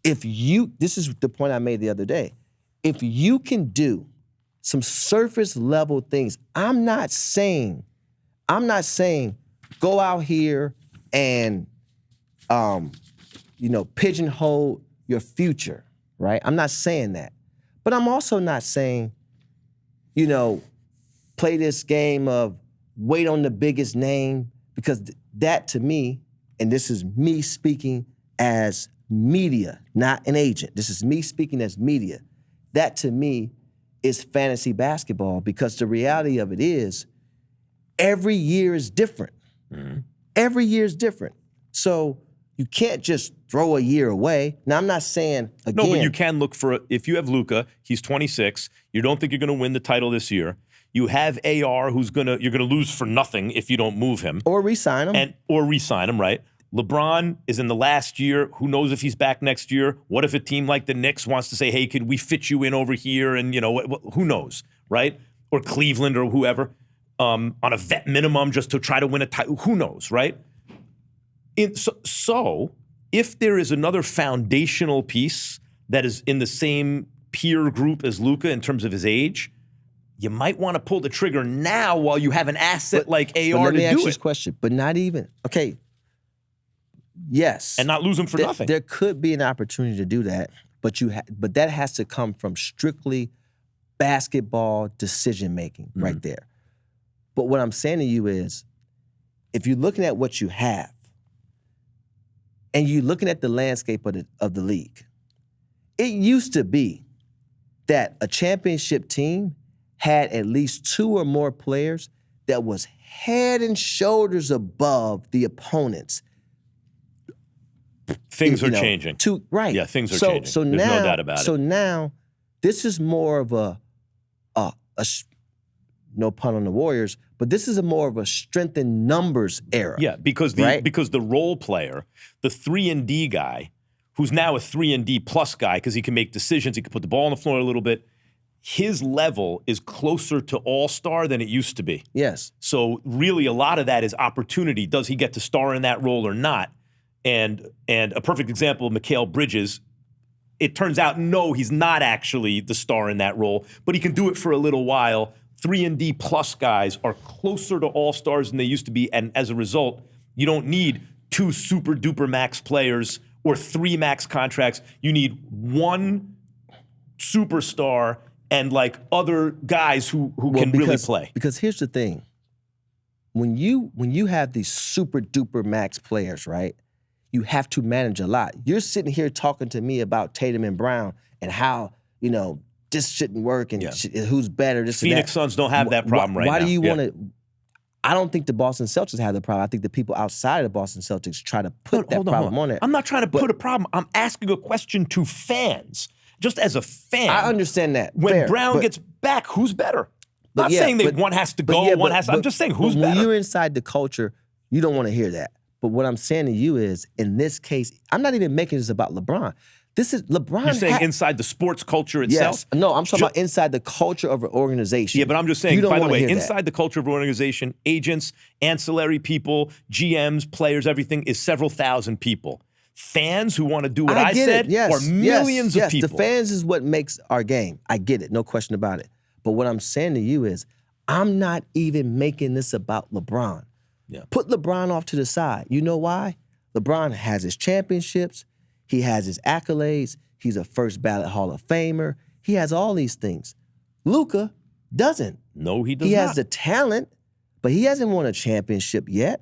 this is the point I made the other day. If you can do some surface level things, I'm not saying go out here and pigeonhole your future, right? I'm not saying that. But I'm also not saying, play this game of wait on the biggest name, because that to me, and this is me speaking as media, not an agent. This is me speaking as media. That to me is fantasy basketball, because the reality of it is every year is different. Mm-hmm. Every year is different. So you can't just throw a year away. Now, I'm not saying, again... No, but you can look for... If you have Luka, he's 26. You don't think you're going to win the title this year. You have AR, you're going to lose for nothing if you don't move him. Or re-sign him. Or re-sign him, right? LeBron is in the last year. Who knows if he's back next year? What if a team like the Knicks wants to say, hey, could we fit you in over here? And, who knows, right? Or Cleveland or whoever, on a vet minimum just to try to win a title. Who knows, right? So if there is another foundational piece that is in the same peer group as Luka in terms of his age, you might want to pull the trigger now while you have an asset like AR to do it. Let me ask you this question, but not even. Okay. Yes. And not lose him for nothing. There could be an opportunity to do that, but that has to come from strictly basketball decision-making right there. But what I'm saying to you is, if you're looking at what you have, and you're looking at the landscape of the league, it used to be that a championship team had at least 2 or more players that was head and shoulders above the opponents. Things are changing. Right. Yeah, things are changing. So There's now, no doubt about it. So now, this is more of a no pun on the Warriors, but this is more of a strength in numbers era. Yeah, because the role player, the 3-and-D guy, who's now a 3-and-D plus guy because he can make decisions, he can put the ball on the floor a little bit, his level is closer to all-star than it used to be. Yes. So really a lot of that is opportunity. Does he get to star in that role or not? And a perfect example, Mikal Bridges, it turns out, no, he's not actually the star in that role, but he can do it for a little while. 3-and-D plus guys are closer to all-stars than they used to be, and as a result, you don't need 2 super-duper max players or 3 max contracts. You need 1 superstar and like other guys who can really play. Because here's the thing. When you have these super duper max players, right? You have to manage a lot. You're sitting here talking to me about Tatum and Brown and how, this shouldn't work and who's better, this Phoenix and that. Suns don't have that problem right now. Why do you want to? I don't think the Boston Celtics have the problem. I think the people outside of the Boston Celtics try to put that problem on there. I'm not trying to put a problem. I'm asking a question to fans. Just as a fan. I understand that. When Brown gets back, who's better? I'm not saying that one has to go, one has to. I'm just saying who's better. When you're inside the culture, you don't want to hear that. But what I'm saying to you is, in this case, I'm not even making this about LeBron. This is LeBron. You're saying inside the sports culture itself? Yes. No, I'm talking about inside the culture of an organization. Yeah, but I'm just saying, by the way, inside the culture of an organization, agents, ancillary people, GMs, players, everything is several thousand people. Fans who want to do what I said are millions of people. The fans is what makes our game. I get it, no question about it. But what I'm saying to you is, I'm not even making this about LeBron. Yeah. Put LeBron off to the side. You know why? LeBron has his championships. He has his accolades. He's a first ballot Hall of Famer. He has all these things. Luka doesn't. No, he does not. He has the talent, but he hasn't won a championship yet.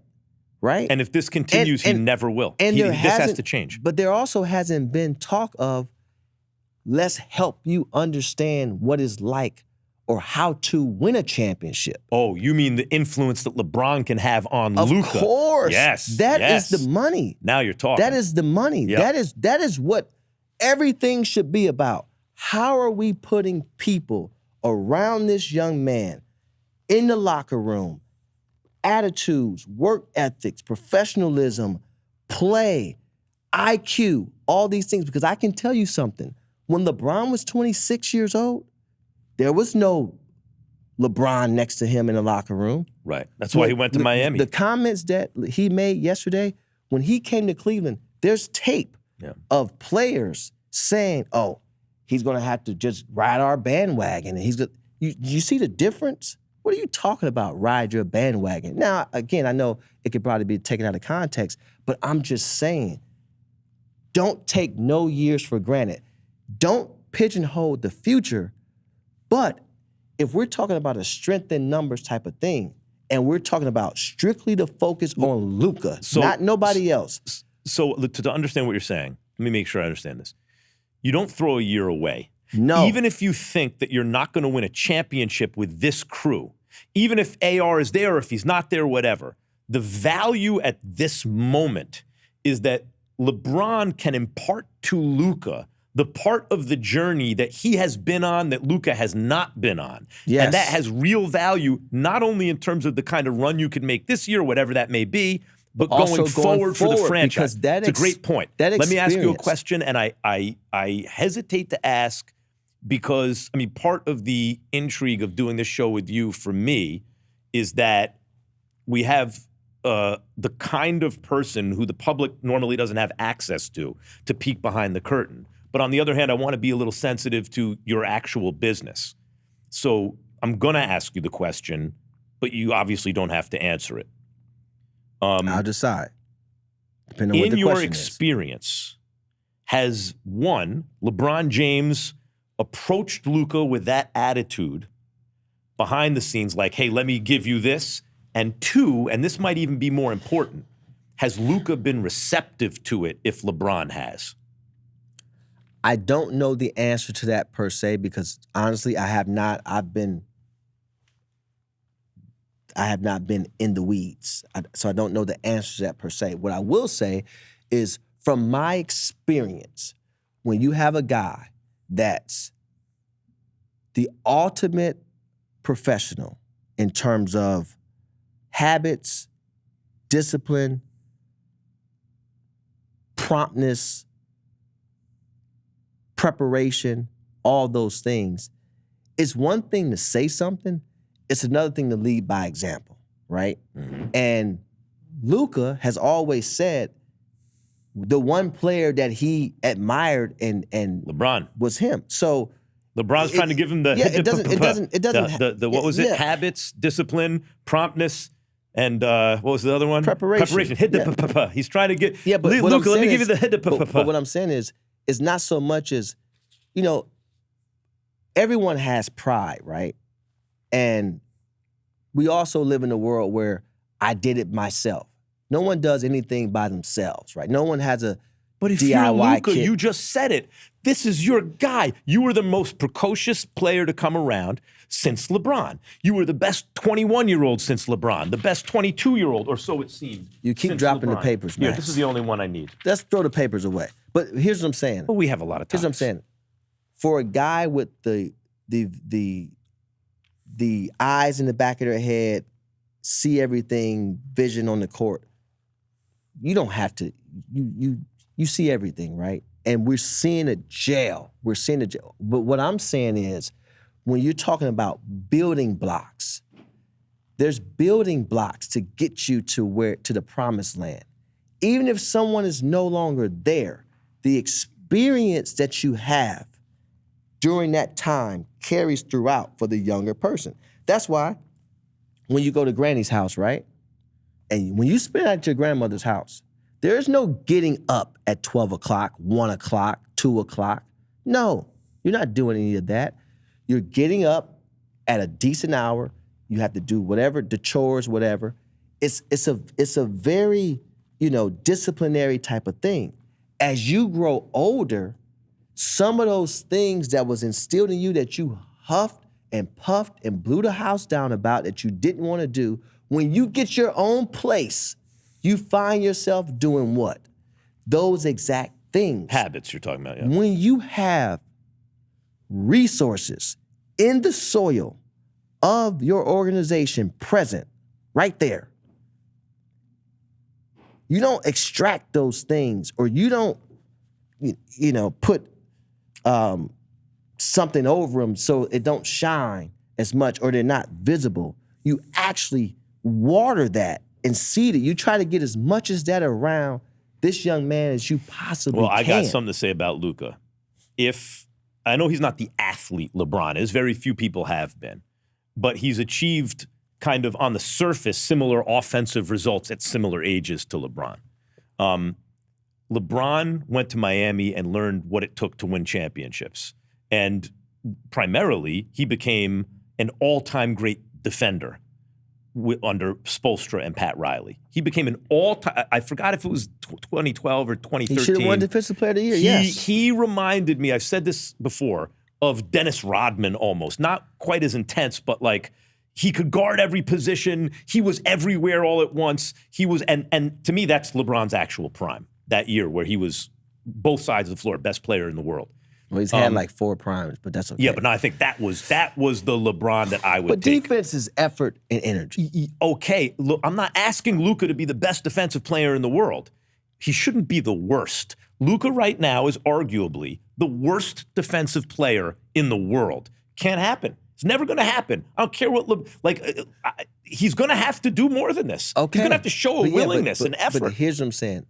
Right? And if this continues, he never will. And this has to change. But there also hasn't been talk of, let's help you understand what it's like or how to win a championship. Oh, you mean the influence that LeBron can have on Luka? Of course. Yes. That is the money. Now you're talking. That is the money. Yep. That is what everything should be about. How are we putting people around this young man in the locker room? Attitudes, work ethics, professionalism, play, IQ, all these things. Because I can tell you something. When LeBron was 26 years old, there was no LeBron next to him in the locker room. Right. That's why he went to Miami. The comments that he made yesterday, when he came to Cleveland, there's tape of players saying, oh, he's going to have to just ride our bandwagon. And you see the difference? What are you talking about, ride your bandwagon? Now, again, I know it could probably be taken out of context, but I'm just saying, don't take no years for granted. Don't pigeonhole the future. But if we're talking about a strength in numbers type of thing, and we're talking about strictly the focus on Luka, not nobody else. So to understand what you're saying, let me make sure I understand this. You don't throw a year away. No. Even if you think that you're not going to win a championship with this crew, even if AR is there or if he's not there, whatever, the value at this moment is that LeBron can impart to Luka the part of the journey that he has been on that Luka has not been on. Yes. And that has real value, not only in terms of the kind of run you could make this year, whatever that may be, but going forward for the franchise. It's a great point. Let me ask you a question, and I hesitate to ask because, I mean, part of the intrigue of doing this show with you for me is that we have the kind of person who the public normally doesn't have access to peek behind the curtain. But on the other hand, I want to be a little sensitive to your actual business. So I'm going to ask you the question, but you obviously don't have to answer it. I'll decide, depending on what the question is. In your experience, has one, LeBron James approached Luka with that attitude behind the scenes, like, hey, let me give you this? And two, and this might even be more important, has Luka been receptive to it if LeBron has? I don't know the answer to that per se because honestly, I have not been in the weeds. So I don't know the answer to that per se. What I will say is from my experience, when you have a guy that's the ultimate professional in terms of habits, discipline, promptness, preparation, all those things, it's one thing to say something, it's another thing to lead by example, right? Mm-hmm. And Luka has always said the one player that he admired and LeBron was him. So LeBron's trying to give him the what was it? Habits, discipline, promptness, and what was the other one? Preparation. He's trying to get but Luka, let me give you the But what I'm saying is, it's not so much as, everyone has pride, right? And we also live in a world where I did it myself. No one does anything by themselves, right? No one has a But if DIY you're Luka, kit. you just said it. This is your guy. You were the most precocious player to come around since LeBron. You were the best 21-year-old since LeBron, the best 22-year-old, or so it seemed. You keep since dropping LeBron. the papers, man. Yeah, this is the only one I need. Let's throw the papers away. But here's what I'm saying. But we have a lot of time. Here's what I'm saying. For a guy with the eyes in the back of their head, see everything, vision on the court, you don't have to, you see everything, right? And we're seeing a jail. But what I'm saying is, when you're talking about building blocks, there's building blocks to get you to the promised land. Even if someone is no longer there, the experience that you have during that time carries throughout for the younger person. That's why when you go to Granny's house, right? And when you spend at your grandmother's house, there's no getting up at 12 o'clock, 1 o'clock, 2 o'clock. No, you're not doing any of that. You're getting up at a decent hour. You have to do whatever, the chores, whatever. It's a very, disciplinary type of thing. As you grow older, some of those things that was instilled in you that you huffed and puffed and blew the house down about that you didn't want to do, when you get your own place, you find yourself doing what? Those exact things. Habits you're talking about, yeah. When you have resources in the soil of your organization present, right there, you don't extract those things, or you don't, put something over them so it don't shine as much, or they're not visible. You actually water that and seed it. You try to get as much as that around this young man as you possibly can. Well, I got something to say about Luka. I know he's not the athlete LeBron is, very few people have been, but he's achieved kind of on the surface similar offensive results at similar ages to LeBron. LeBron went to Miami and learned what it took to win championships. And primarily, he became an all-time great defender under Spoelstra and Pat Riley. He became an all-time, I forgot if it was 2012 or 2013. He should have won Defensive Player of the Year, yes. He reminded me, I've said this before, of Dennis Rodman almost. Not quite as intense, but like he could guard every position. He was everywhere all at once. He was, and to me, that's LeBron's actual prime that year, where he was both sides of the floor, best player in the world. Well, he's had like 4 primes, but that's okay. Yeah, but no, I think that was the LeBron that I would But take. defense is effort and energy. Okay, look, I'm not asking Luka to be the best defensive player in the world. He shouldn't be the worst. Luka right now is arguably the worst defensive player in the world. Can't happen. It's never going to happen. I don't care what, he's going to have to do more than this. Okay. He's going to have to show a willingness and effort. But here's what I'm saying.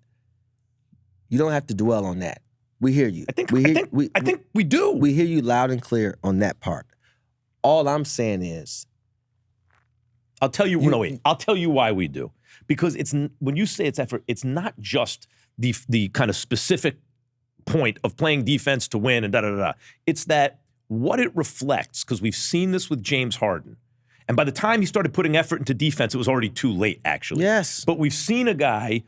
You don't have to dwell on that. We hear you. I think we do. We hear you loud and clear on that part. All I'm saying is, I'll tell you why we do. Because when you say it's effort, it's not just the kind of specific point of playing defense to win and da-da-da-da. It's that what it reflects, because we've seen this with James Harden. And by the time he started putting effort into defense, it was already too late, actually. Yes. But we've seen a guy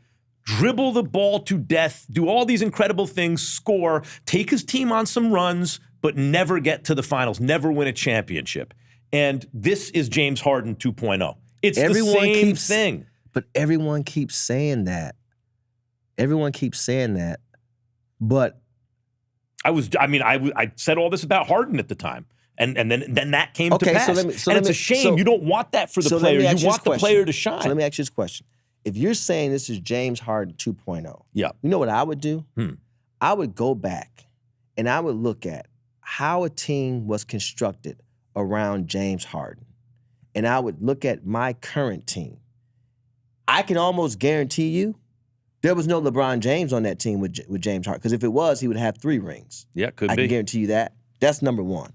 dribble the ball to death, do all these incredible things, score, take his team on some runs, but never get to the finals, never win a championship. And this is James Harden 2.0. It's the same thing. But everyone keeps saying that. But I said all this about Harden at the time. And then that came to pass. And it's a shame. You don't want that for the player. You want the player to shine. So let me ask you this question. If you're saying this is James Harden 2.0, yeah, you know what I would do? I would go back and I would look at how a team was constructed around James Harden, and I would look at my current team, I can almost guarantee you there was no LeBron James on that team with James Harden. Because if it was, he would have 3 rings. Yeah, could I be. can guarantee you that. That's number one.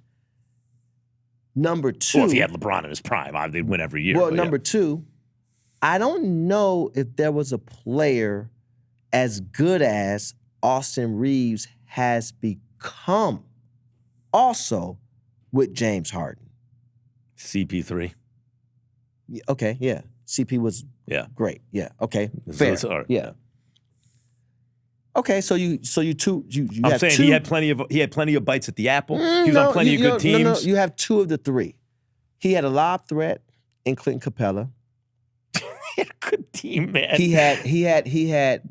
Number two. Well, if he had LeBron in his prime, they'd win every year. Well, number two, I don't know if there was a player as good as Austin Reeves has become also with James Harden. CP3. Okay, yeah. CP was great. Yeah. Okay. Fair. Yeah. Okay, so you I'm have saying two. he had plenty of bites at the apple. He was on plenty of good teams. No, you have 2 of the 3. He had a lob threat in Clinton Capella. He had a good team, man. He had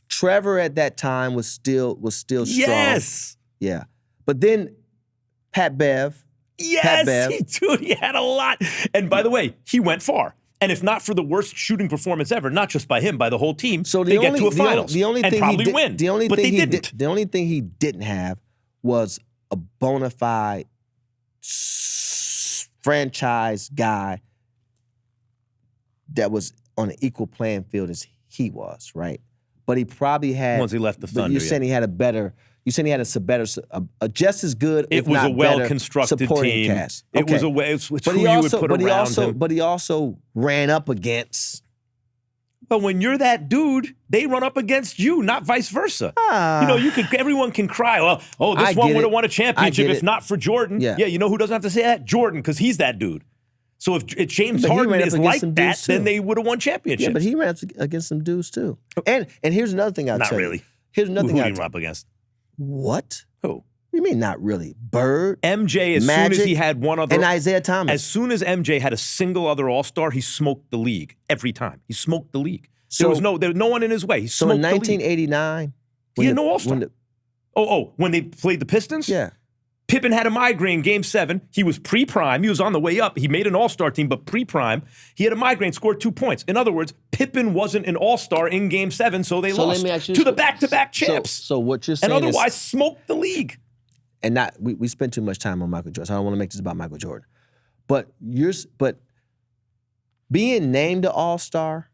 Trevor at that time was still strong. Yes. Yeah. But then Pat Bev. Yes, Pat Bev. He had a lot. And by the way, he went far. And if not for the worst shooting performance ever, not just by him, by the whole team, so they get to a finals and probably win. But they didn't. The only thing he didn't have was a bona fide franchise guy that was on an equal playing field as he was, right? But he probably had. Once he left the Thunder, you're saying he had a better. You saying he had a just as good, if not better, it was a well-constructed supporting team. cast. It was it's who you would put around him. But he also ran up against. But when you're that dude, they run up against you, not vice versa. Everyone can cry. Well, this one would have won a championship if not for Jordan. Yeah. You know who doesn't have to say that? Jordan, because he's that dude. So if James Harden is like that, then they would have won championships. Yeah, but he ran up against some dudes too. And here's another thing I'll tell you. Not really. Here's another thing Who did he run up against? What? Who? You mean not really? Bird, MJ, as Magic, soon as he had one other. and Isaiah Thomas. As soon as MJ had a single other All-Star, he smoked the league every time. He smoked the league. So, there was no one in his way. He smoked in the league. 1989, he had no All-Star. When they played the Pistons? Yeah. Pippen had a migraine game 7. He was pre-prime. He was on the way up. He made an All-Star team, but pre-prime. He had a migraine, scored 2 points. In other words, Pippen wasn't an All-Star in game 7, so they lost to the back-to-back champs. So what you're saying and otherwise smoked the league. And we spent too much time on Michael Jordan, so I don't want to make this about Michael Jordan. But being named an All-Star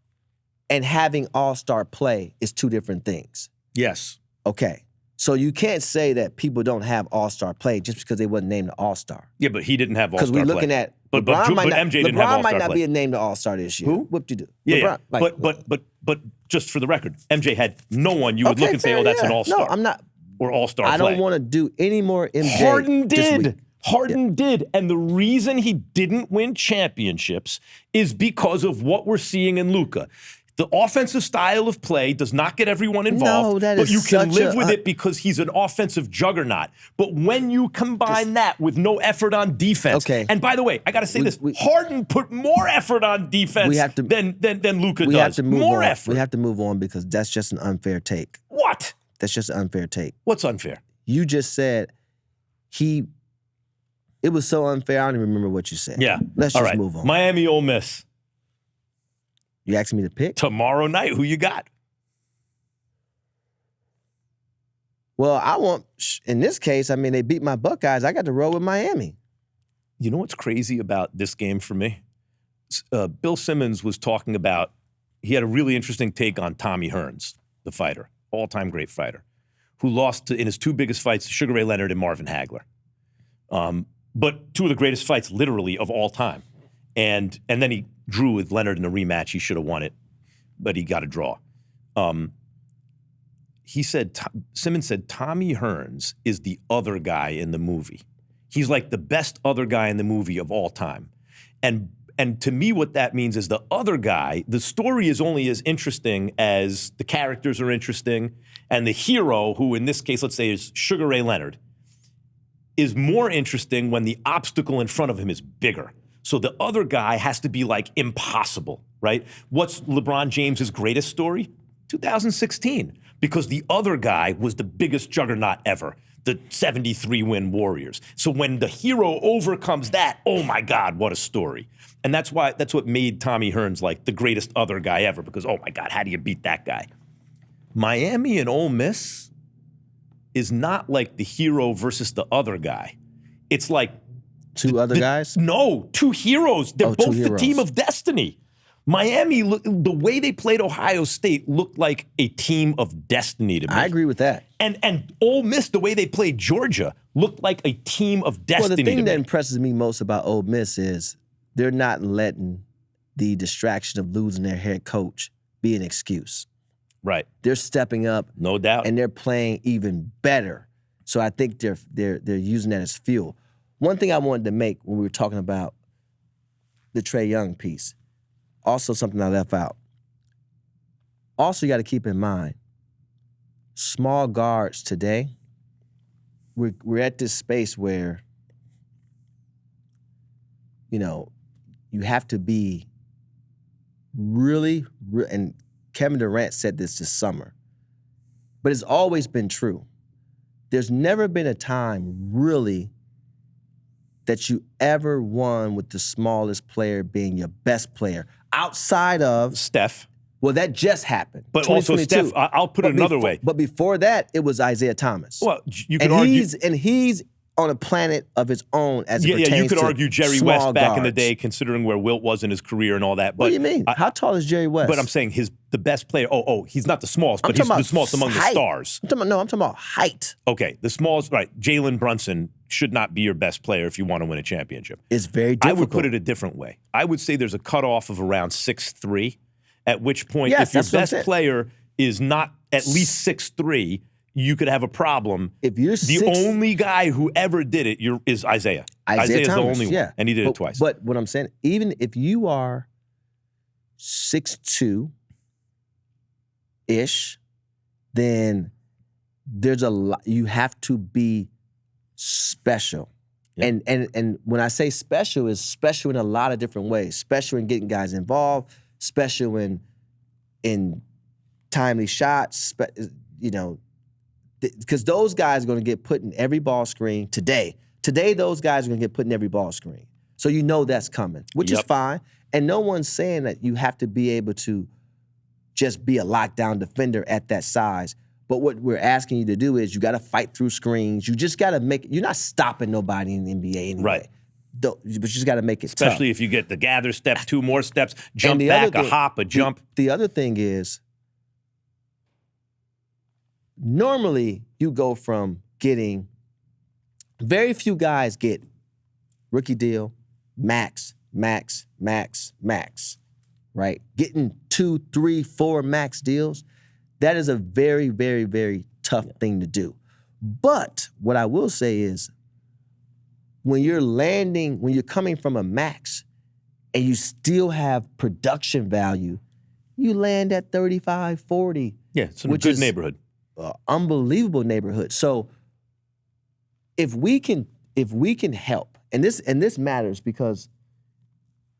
and having All-Star play is 2 different things. Yes. Okay. So you can't say that people don't have All-Star play just because they wasn't named an All-Star. Yeah, but he didn't have All-Star play. Because we're looking at but MJ didn't have All-Star LeBron might not play. be named an All-Star this year. Who? Whoop-de-doo. Yeah, LeBron, but just for the record, MJ had no one you would look and say, that's an All-Star. No, I'm not. Or All-Star play. I don't want to do any more MJ. Harden this week. did. Harden did. And the reason he didn't win championships is because of what we're seeing in Luka. The offensive style of play does not get everyone involved, but you can live with it because he's an offensive juggernaut. But when you combine that with no effort on defense, and by the way, I got to say this, Harden put more effort on defense than Luka does. Have to move more on. effort. We have to move on because that's just an unfair take. What? That's just an unfair take. What's unfair? You just said it was so unfair, I don't even remember what you said. Yeah. Let's just move on. Miami, Ole Miss. You asking me to pick? Tomorrow night, who you got? Well, in this case, they beat my Buckeyes. I got to roll with Miami. You know what's crazy about this game for me? Bill Simmons was talking about, he had a really interesting take on Tommy Hearns, the fighter, all-time great fighter, who lost in his 2 biggest fights to Sugar Ray Leonard and Marvin Hagler. But 2 of the greatest fights, literally, of all time. And then he drew with Leonard in a rematch. He should have won it, but he got a draw. Simmons said Tommy Hearns is the other guy in the movie. He's like the best other guy in the movie of all time. And to me, what that means is the other guy, the story is only as interesting as the characters are interesting, and the hero, who in this case, let's say, is Sugar Ray Leonard, is more interesting when the obstacle in front of him is bigger. So the other guy has to be like impossible, right? What's LeBron James's greatest story? 2016, because the other guy was the biggest juggernaut ever, the 73-win Warriors. So when the hero overcomes that, oh my God, what a story. And that's what made Tommy Hearns like the greatest other guy ever, because oh my God, how do you beat that guy? Miami and Ole Miss is not like the hero versus the other guy. It's like Two other guys? No, two heroes. They're two both the heroes. team of destiny. Miami, the way they played Ohio State looked like a team of destiny to me. I agree with that. And Ole Miss, the way they played Georgia, looked like a team of destiny. Well, the thing to that me. impresses me most about Ole Miss is they're not letting the distraction of losing their head coach be an excuse. Right. They're stepping up, No doubt. and they're playing even better. So I think they're using that as fuel. One thing I wanted to make when we were talking about the Trey Young piece, also something I left out. Also, you got to keep in mind, small guards today, we're at this space where, you have to be and Kevin Durant said this summer, but it's always been true. There's never been a time really that you ever won with the smallest player being your best player outside of Steph. Well, that just happened. But also, 2022. Steph, I'll put it another way. But before that, it was Isaiah Thomas. Well, you could argue. He's on a planet of his own as it pertains to you could argue Jerry West back in the guards. day, considering where Wilt was in his career and all that. But What do you mean? How tall is Jerry West? But I'm saying the best player. He's not the smallest, but he's the smallest among the stars. I'm talking about height. Okay, the smallest. Right, Jalen Brunson should not be your best player if you want to win a championship. It's very difficult. I would put it a different way. I would say there's a cutoff of around 6'3", at which point, Yes, if your that's what I'm best saying. player is not at least 6'3", you could have a problem. If you're the only guy who ever did it is Isaiah. Isaiah's Thomas, the only one, and he did it twice. But what I'm saying, even if you are 6'2"-ish, then there's a lot. You have to be special. Yeah. And when I say special, it's special in a lot of different ways. Special in getting guys involved, special in timely shots, because those guys are going to get put in every ball screen today. Today, those guys are going to get put in every ball screen. So you know that's coming, which is fine. And no one's saying that you have to be able to just be a lockdown defender at that size. But what we're asking you to do is you got to fight through screens. You just got to you're not stopping nobody in the NBA anyway. Right. But you just got to make it Especially tough. if you get the gather step, 2 more steps, jump back, a hop, a jump. The other thing is, normally you go from getting, very few guys get rookie deal, max, right? Getting 2, 3, 4 max deals, that is a very, very, very tough thing to do. But what I will say is, when you're coming from a max and you still have production value, you land at 35, 40. Yeah, it's in a good neighborhood. Unbelievable neighborhood. So if we can help, and this matters because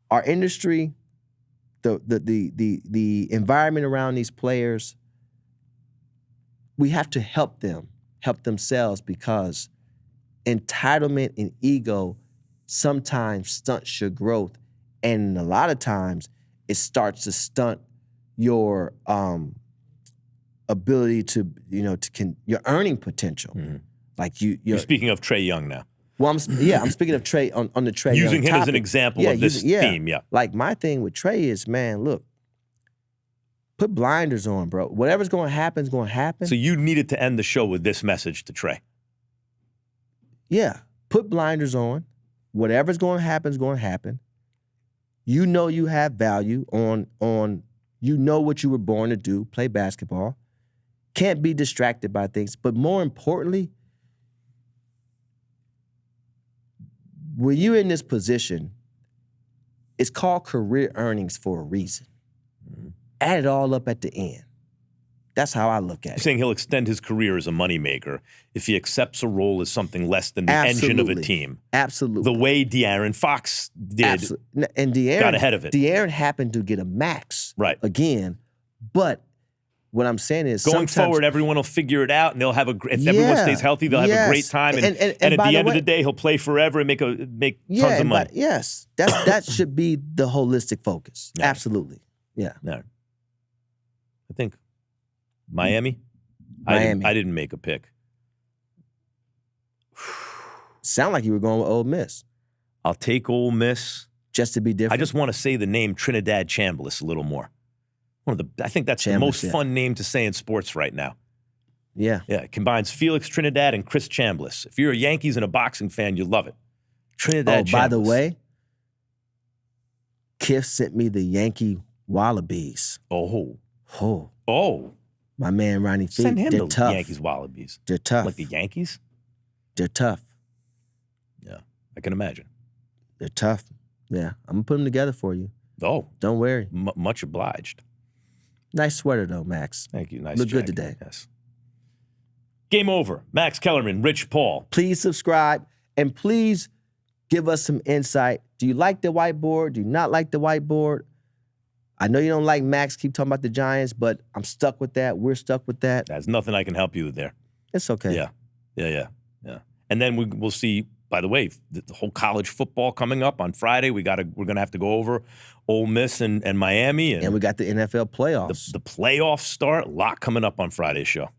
our industry, the environment around these players, we have to help themselves, because entitlement and ego sometimes stunts your growth, and a lot of times it starts to stunt your ability to your earning potential. Mm-hmm. Like you're speaking of Trey Young now. Well, I'm speaking of Trey on the Trey Young using him topic. as an example of this theme. Yeah, like my thing with Trey is, man, look, put blinders on, bro. Whatever's going to happen is going to happen. So you needed to end the show with this message to Trey. Yeah, put blinders on. Whatever's going to happen is going to happen. You know you have value on you know what you were born to do, play basketball. Can't be distracted by things. But more importantly, when you're in this position, it's called career earnings for a reason. Mm-hmm. Add it all up at the end. That's how I look at it. You're saying he'll extend his career as a moneymaker if he accepts a role as something less than the engine of a team. Absolutely. The way De'Aaron Fox did. Absolutely. And De'Aaron got ahead of it. De'Aaron happened to get a max again. But what I'm saying is, going forward, everyone will figure it out, and they'll have if everyone stays healthy, they'll have a great time. And at the end of the day, he'll play forever and make tons of money. Yes, that should be the holistic focus. Yeah. Absolutely. Yeah. No. I think Miami. I didn't make a pick. Sound like you were going with Ole Miss. I'll take Ole Miss. Just to be different. I just want to say the name Trinidad Chambliss a little more. I think that's the Chambliss, most yeah. fun name to say in sports right now. Yeah. Yeah, it combines Felix Trinidad and Chris Chambliss. If you're a Yankees and a boxing fan, you love it. Trinidad Chambliss. By the way, Kiff sent me the Yankee Wallabies. Oh. My man Ronnie Feet. Send him They're the tough. Yankees Wallabies. They're tough. Like the Yankees? They're tough. Yeah, I can imagine. They're tough. Yeah, I'm going to put them together for you. Oh. Don't worry. Much obliged. Nice sweater, though, Max. Thank you. Nice Look good jacket. today. Yes. Game over. Max Kellerman, Rich Paul. Please subscribe, and please give us some insight. Do you like the whiteboard? Do you not like the whiteboard? I know you don't like Max keep talking about the Giants, but I'm stuck with that. We're stuck with that. There's nothing I can help you with there. It's okay. Yeah. And then we'll see, by the way, the whole college football coming up on Friday. We're gonna have to go over Ole Miss and Miami. And we got the NFL playoffs. The playoffs start. A lot coming up on Friday's show.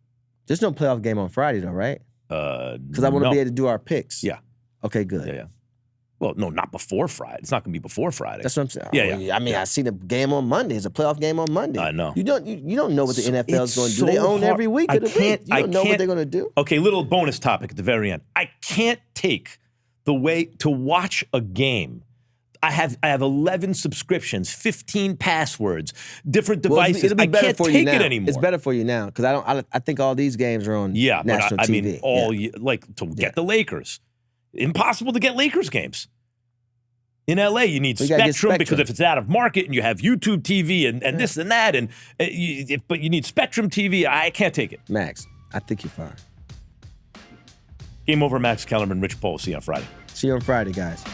There's no playoff game on Friday, though, right? Because I want to be able to do our picks. Yeah. Okay, good. Yeah. Well, no, not before Friday. It's not going to be before Friday. That's what I'm saying. Yeah. I mean, I see the game on Monday. It's a playoff game on Monday. I know. You don't know what the NFL is going to do. so They own hard. every week of the week. You don't know what they're going to do. Okay, little bonus topic at the very end. I can't take the way to watch a game. I have 11 subscriptions, 15 passwords, different devices. It'll be I better can't for take you now. it anymore. It's better for you now because I think all these games are on national but I TV. mean, get the Lakers. Impossible to get Lakers games. In LA, you need Spectrum because if it's out of market and you have YouTube TV and this and that, but you need Spectrum TV. I can't take it. Max, I think you're fine. Game over, Max Kellerman, Rich Paul. See you on Friday. See you on Friday, guys.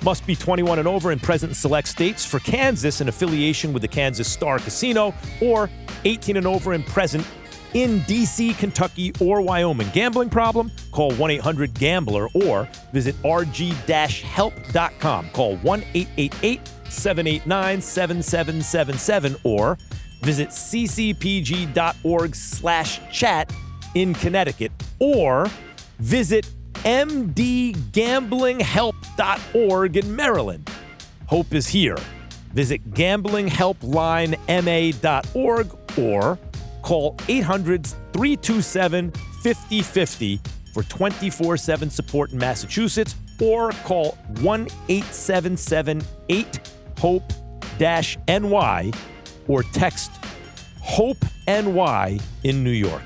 Must be 21 and over and present in select states. For Kansas, in affiliation with the Kansas Star Casino, or 18 and over and present in D.C., Kentucky, or Wyoming. Gambling problem? Call 1-800-GAMBLER or visit rg-help.com. Call 1-888-789-7777 or visit ccpg.org/chat in Connecticut or visit mdgamblinghelp.org in Maryland. Hope is here. Visit gamblinghelplinema.org or call 800-327-5050 for 24/7 support in Massachusetts or call 1-877-8-HOPE-NY or text HOPE-NY in New York.